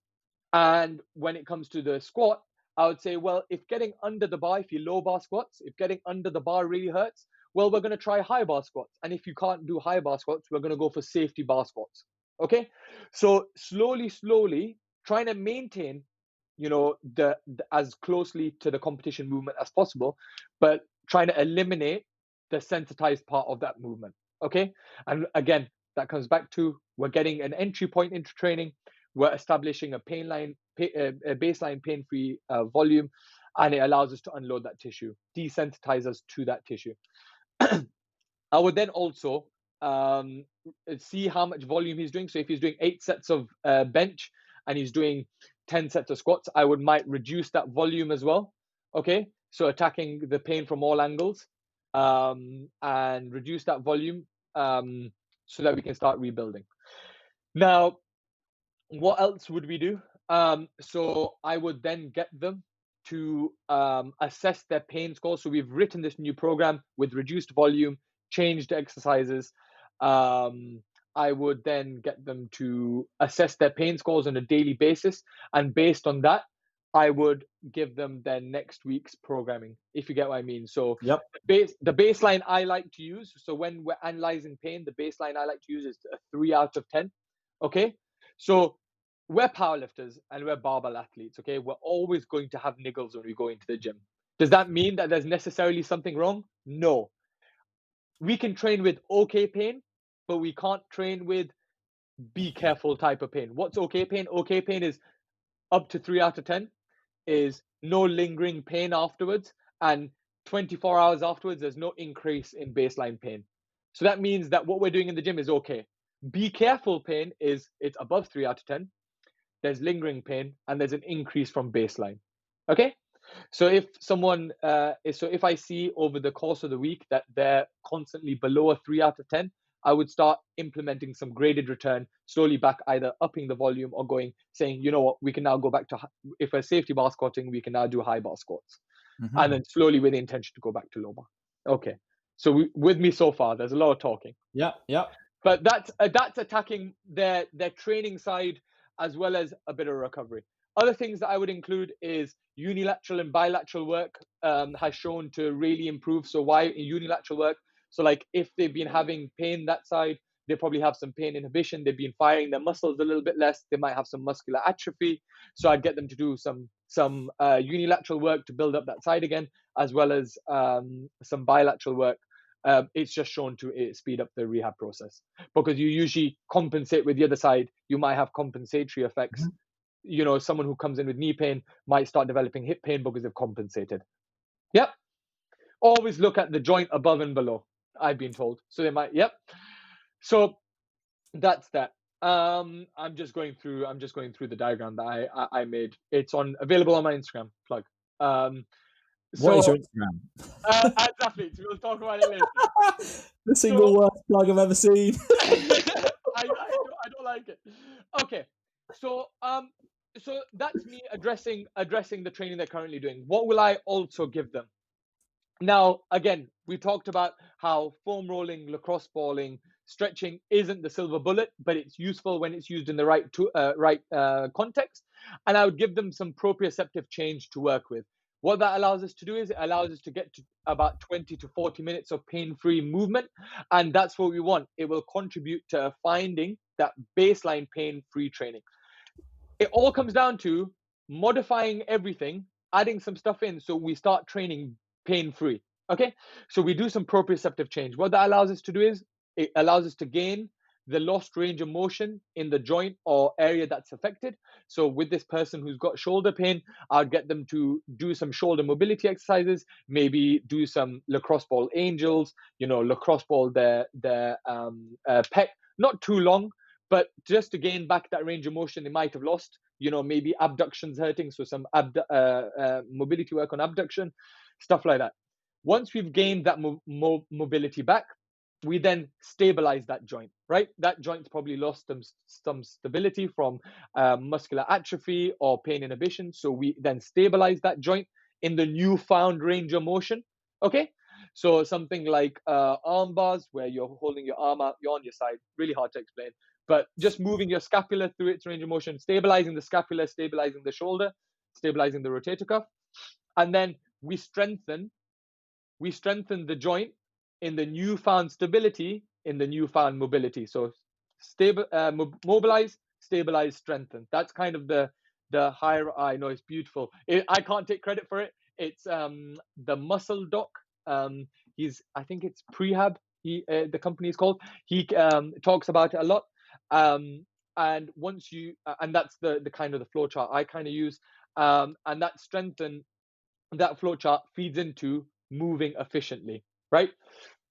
And when it comes to the squat, I would say, well, if getting under the bar, if you low bar squats, if getting under the bar really hurts, well, we're going to try high bar squats. And if you can't do high bar squats, we're going to go for safety bar squats. Okay. So slowly trying to maintain, the as closely to the competition movement as possible, but trying to eliminate the sensitized part of that movement. Okay. And again, that comes back to, we're getting an entry point into training. We're establishing a baseline pain-free volume, and it allows us to unload that tissue, desensitize us to that tissue. I would then also see how much volume he's doing. So if he's doing 8 sets of bench and he's doing 10 sets of squats, I might reduce that volume as well. Okay, so attacking the pain from all angles, and reduce that volume, so that we can start rebuilding. Now, what else would we do? So I would then get them to assess their pain score. So we've written this new program with reduced volume, changed exercises. I would then get them to assess their pain scores on a daily basis, and based on that, I would give them their next week's programming, if you get what I mean. So Yep. the baseline I like to use, so when we're analyzing pain, the baseline I like to use is a 3 out of 10. Okay, so we're powerlifters and we're barbell athletes. Okay, we're always going to have niggles when we go into the gym. Does that mean that there's necessarily something wrong? No. We can train with okay pain, but we can't train with be careful type of pain. What's okay pain? Okay pain is up to 3 out of 10, is no lingering pain afterwards, and 24 hours afterwards, there's no increase in baseline pain. So that means that what we're doing in the gym is okay. Be careful pain is, it's above 3 out of 10. There's lingering pain, and there's an increase from baseline. Okay? So if someone, if I see over the course of the week that they're constantly below a 3 out of 10, I would start implementing some graded return, slowly back, either upping the volume or saying, you know what, we can now go back to, if we're safety bar squatting, we can now do high bar squats. Mm-hmm. And then slowly with the intention to go back to low bar. Okay. So with me so far, there's a lot of talking. Yeah. But that's attacking their training side as well as a bit of recovery. Other things that I would include is unilateral and bilateral work has shown to really improve. So why unilateral work? So like if they've been having pain that side, they probably have some pain inhibition. They've been firing their muscles a little bit less. They might have some muscular atrophy. So I'd get them to do some unilateral work to build up that side again, as well as some bilateral work. It's just shown to speed up the rehab process, because you usually compensate with the other side. You might have compensatory effects. Mm-hmm. You know, someone who comes in with knee pain might start developing hip pain because they've compensated. Yep. Always look at the joint above and below, I've been told. So they might, yep. So that's that. I'm just going through the diagram that I made. It's available on my Instagram. Plug. What is your Instagram? As athletes, we'll talk about it later. The single worst plug I've ever seen. I don't like it. Okay, so that's me addressing the training they're currently doing. What will I also give them? Now, again, we talked about how foam rolling, lacrosse balling, stretching isn't the silver bullet, but it's useful when it's used in the right context. And I would give them some proprioceptive change to work with. What that allows us to do is it allows us to get to about 20 to 40 minutes of pain-free movement. And that's what we want. It will contribute to finding that baseline pain-free training. It all comes down to modifying everything, adding some stuff in so we start training pain-free. Okay, so we do some proprioceptive change. What that allows us to do is it allows us to gain the lost range of motion in the joint or area that's affected. So with this person who's got shoulder pain, I'll get them to do some shoulder mobility exercises, maybe do some lacrosse ball angels, lacrosse ball their pec, not too long, but just to gain back that range of motion they might have lost. Maybe abductions hurting, so some mobility work on abduction, stuff like that. Once we've gained that mobility back, we then stabilize that joint, right? That joint's probably lost some stability from muscular atrophy or pain inhibition. So we then stabilize that joint in the newfound range of motion. Okay, so something like arm bars, where you're holding your arm out, you're on your side, really hard to explain, but just moving your scapula through its range of motion, stabilizing the scapula, stabilizing the shoulder, stabilizing the rotator cuff. And then we strengthen the joint in the newfound stability, in the newfound mobility. So mobilize, stabilize, strengthen. That's kind of the higher. I know it's beautiful. I can't take credit for it. It's the muscle doc I think it's Rehab. The company is called. He talks about it a lot. And once you, and that's the kind of the flow chart I kind of use. And that flow chart feeds into moving efficiently, right?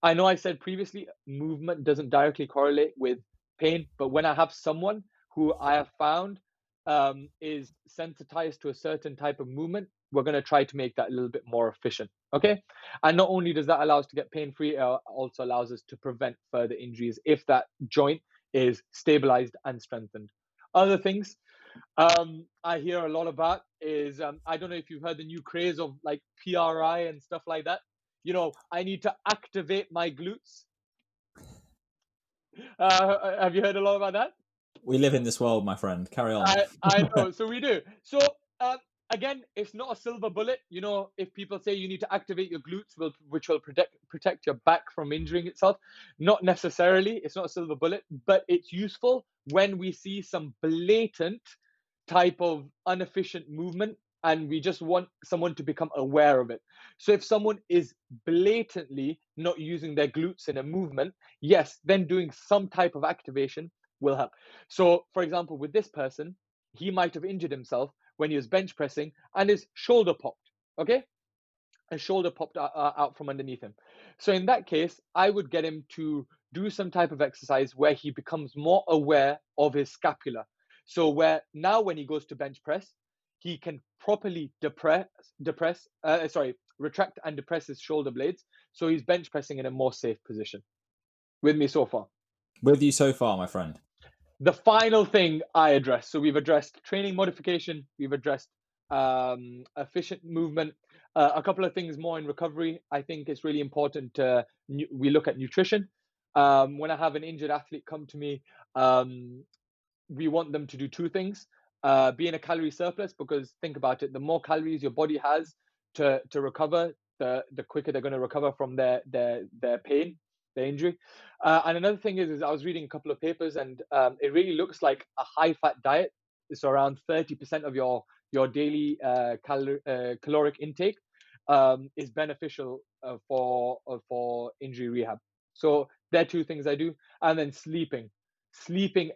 I know I said previously, movement doesn't directly correlate with pain, but when I have someone who I have found is sensitized to a certain type of movement, we're going to try to make that a little bit more efficient. Okay. And not only does that allow us to get pain free, it also allows us to prevent further injuries if that joint is stabilized and strengthened. Other things I hear a lot about is I don't know if you've heard the new craze of like PRI and stuff like that. I need to activate my glutes. Have you heard a lot about that? We live in this world, my friend. Carry on. I know. So we do. So again, it's not a silver bullet. If people say you need to activate your glutes, which will protect your back from injuring itself, not necessarily. It's not a silver bullet, but it's useful when we see some blatant type of inefficient movement and we just want someone to become aware of it. So if someone is blatantly not using their glutes in a movement, yes, then doing some type of activation will help. So for example, with this person, he might have injured himself when he was bench pressing and his shoulder popped. Okay, a shoulder popped out from underneath him. So in that case, I would get him to do some type of exercise where he becomes more aware of his scapula. So where now when he goes to bench press, he can properly retract and depress his shoulder blades. So he's bench pressing in a more safe position. With me so far? With you so far, my friend. The final thing I addressed. So we've addressed training modification. We've addressed efficient movement. A couple of things more in recovery. I think it's really important we look at nutrition. When I have an injured athlete come to me, we want them to do two things. Be in a calorie surplus, because think about it, the more calories your body has to recover, the quicker they're going to recover from their pain, their injury. And another thing is I was reading a couple of papers, and it really looks like a high fat diet. It's around 30% of your daily caloric intake is beneficial for injury rehab. So there are two things I do. And then sleeping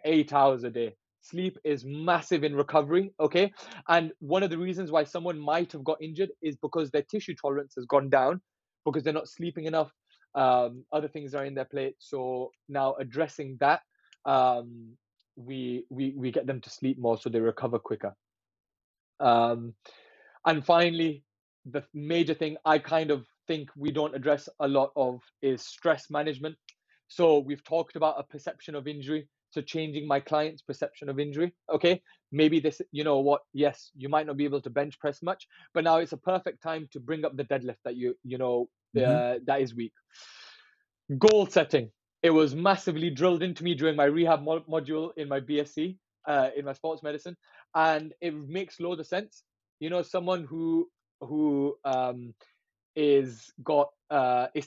8 hours a day. Sleep is massive in recovery. Okay. And one of the reasons why someone might have got injured is because their tissue tolerance has gone down because they're not sleeping enough. Other things are in their plate. So now addressing that, we get them to sleep more so they recover quicker. And finally, the major thing I kind of think we don't address a lot of is stress management. So we've talked about a perception of injury. So changing my client's perception of injury. Okay, maybe this, yes, you might not be able to bench press much, but now it's a perfect time to bring up the deadlift that that is weak. Goal setting. It was massively drilled into me during my rehab module in my BSc, in my sports medicine, and it makes loads of sense. Someone who is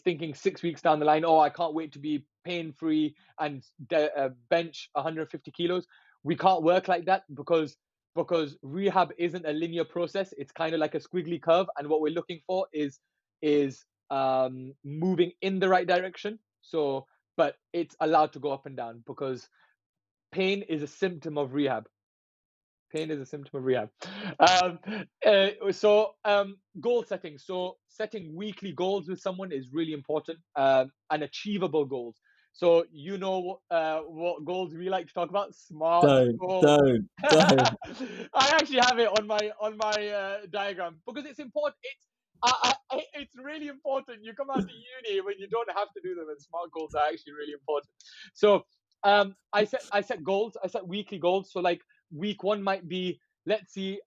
thinking 6 weeks down the line, oh, I can't wait to be pain free and bench 150 kilos. We can't work like that because rehab isn't a linear process. It's kind of like a squiggly curve, and what we're looking for is moving in the right direction. So, but it's allowed to go up and down because pain is a symptom of rehab. Pain is a symptom of rehab. Goal setting. So setting weekly goals with someone is really important, and achievable goals. So what goals we like to talk about? Smart goals. Don't. I actually have it on my diagram because it's important. It's really important. You come out to uni when you don't have to do them, and smart goals are actually really important. So I set goals. I set weekly goals. So like week 1 might be, let's see,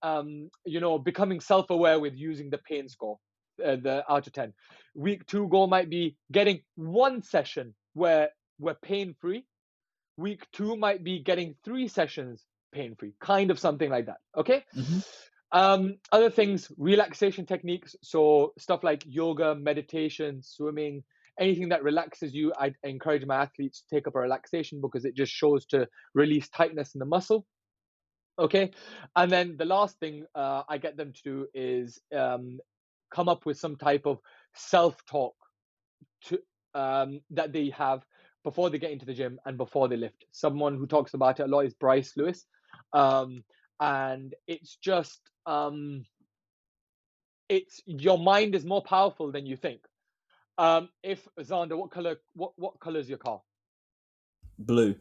becoming self-aware with using the pain score, the out of 10. Week 2 goal might be getting 1 session where we're pain-free. Week 2 might be getting 3 sessions pain-free, kind of something like that. Okay. Other things, relaxation techniques. So stuff like yoga, meditation, swimming, anything that relaxes you. I encourage my athletes to take up a relaxation because it just shows to release tightness in the muscle. Okay. And then the last thing I get them to do is come up with some type of self-talk. to that they have before they get into the gym and before they lift. Someone who talks about it a lot is Bryce Lewis, and it's just it's your mind is more powerful than you think. If Xander, what color is your car? Blue.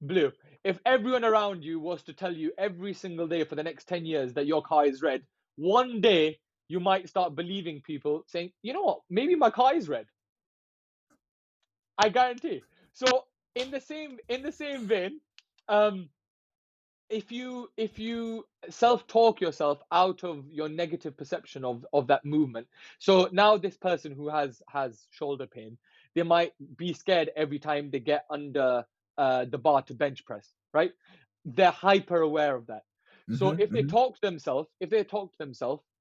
Blue. If everyone around you was to tell you every single day for the next 10 years that your car is red, one day you might start believing people saying, you know what, maybe my car is red. I guarantee. So in the same vein, if you self-talk yourself out of your negative perception of that movement. So now this person who has shoulder pain, they might be scared every time they get under the bar to bench press, right? They're hyper aware of that. So if they talk to themselves,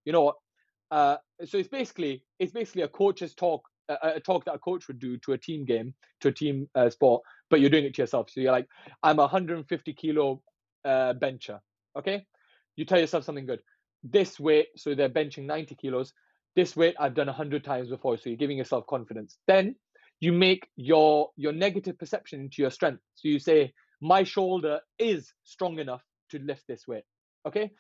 you know what? So it's basically a coach's talk, a talk that a coach would do to a team game, to a team sport, but you're doing it to yourself. So you're like, I'm a 150 kilo bencher. Okay, you tell yourself something good. This weight, so they're benching 90 kilos. This weight I've done 100 times before. So you're giving yourself confidence. Then you make your negative perception into your strength. So you say, my shoulder is strong enough to lift this weight. Okay,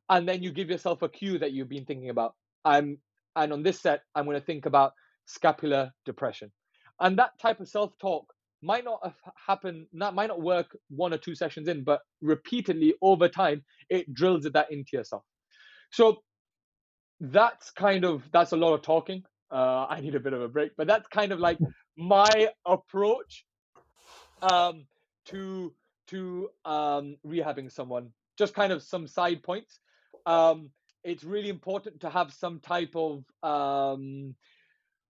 and then you give yourself a cue that you've been thinking about. And on this set, I'm going to think about scapular depression. And that type of self-talk might not have happened, might not work 1 or 2 sessions in, but repeatedly over time, it drills that into yourself. So that's a lot of talking. I need a bit of a break, but that's kind of like my approach to rehabbing someone. Just kind of some side points. It's really important to have some type of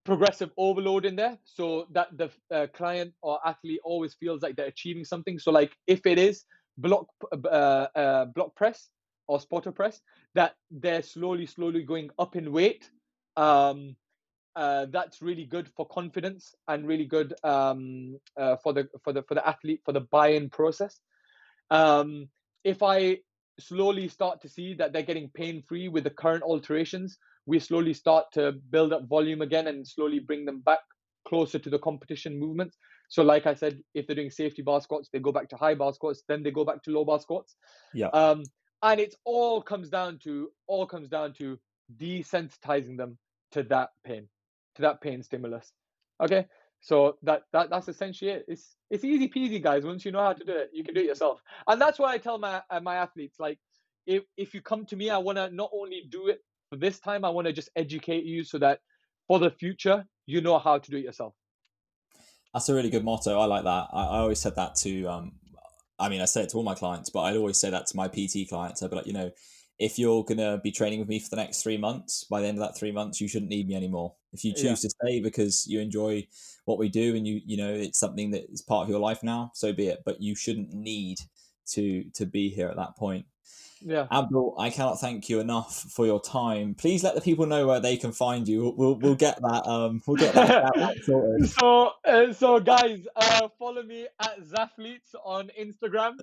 progressive overload in there, so that the client or athlete always feels like they're achieving something. So like if it is block press or spotter press, that they're slowly going up in weight. That's really good for confidence and really good for the athlete, for the buy-in process. If I slowly start to see that they're getting pain-free with the current alterations, we slowly start to build up volume again and slowly bring them back closer to the competition movements. So like I said, if they're doing safety bar squats, they go back to high bar squats, then they go back to low bar squats. Yeah. And it all comes down to desensitizing them to that pain stimulus. Okay, so that's essentially it. It's easy peasy, guys. Once you know how to do it, you can do it yourself. And that's what I tell my athletes. Like, if you come to me, I want to not only do it for this time, I want to just educate you so that for the future, you know how to do it yourself. That's a really good motto. I like that. I always said that to, I say it to all my clients, but I'd always say that to my PT clients. I'd be like, if you're going to be training with me for the next 3 months, by the end of that 3 months, you shouldn't need me anymore. If you choose to stay because you enjoy what we do and you know it's something that is part of your life now, so be it. But you shouldn't need to be here at that point. Yeah, Abdul, I cannot thank you enough for your time. Please let the people know where they can find you. We'll get that sorted. So guys, follow me at Zathletes on Instagram,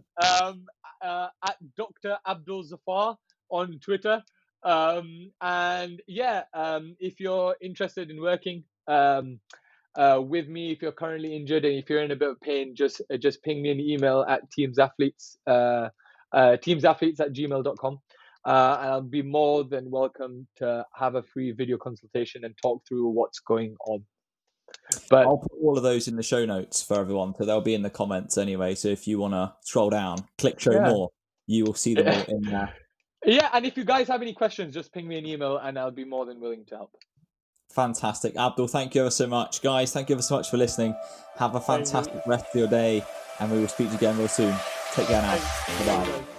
at Dr Abdal Zafar on Twitter, and if you're interested in working with me, if you're currently injured and if you're in a bit of pain, just ping me an email at teamsathletes teamsathletes@gmail.com, and I'll be more than welcome to have a free video consultation and talk through what's going on. But I'll put all of those in the show notes for everyone, so they'll be in the comments anyway. So if you want to scroll down, click show more, you will see them all in there. Yeah, and if you guys have any questions, just ping me an email and I'll be more than willing to help. Fantastic. Abdul, thank you ever so much. Guys, thank you ever so much for listening. Have a fantastic rest of your day, and we will speak to you again real soon. Take care now. Bye-bye.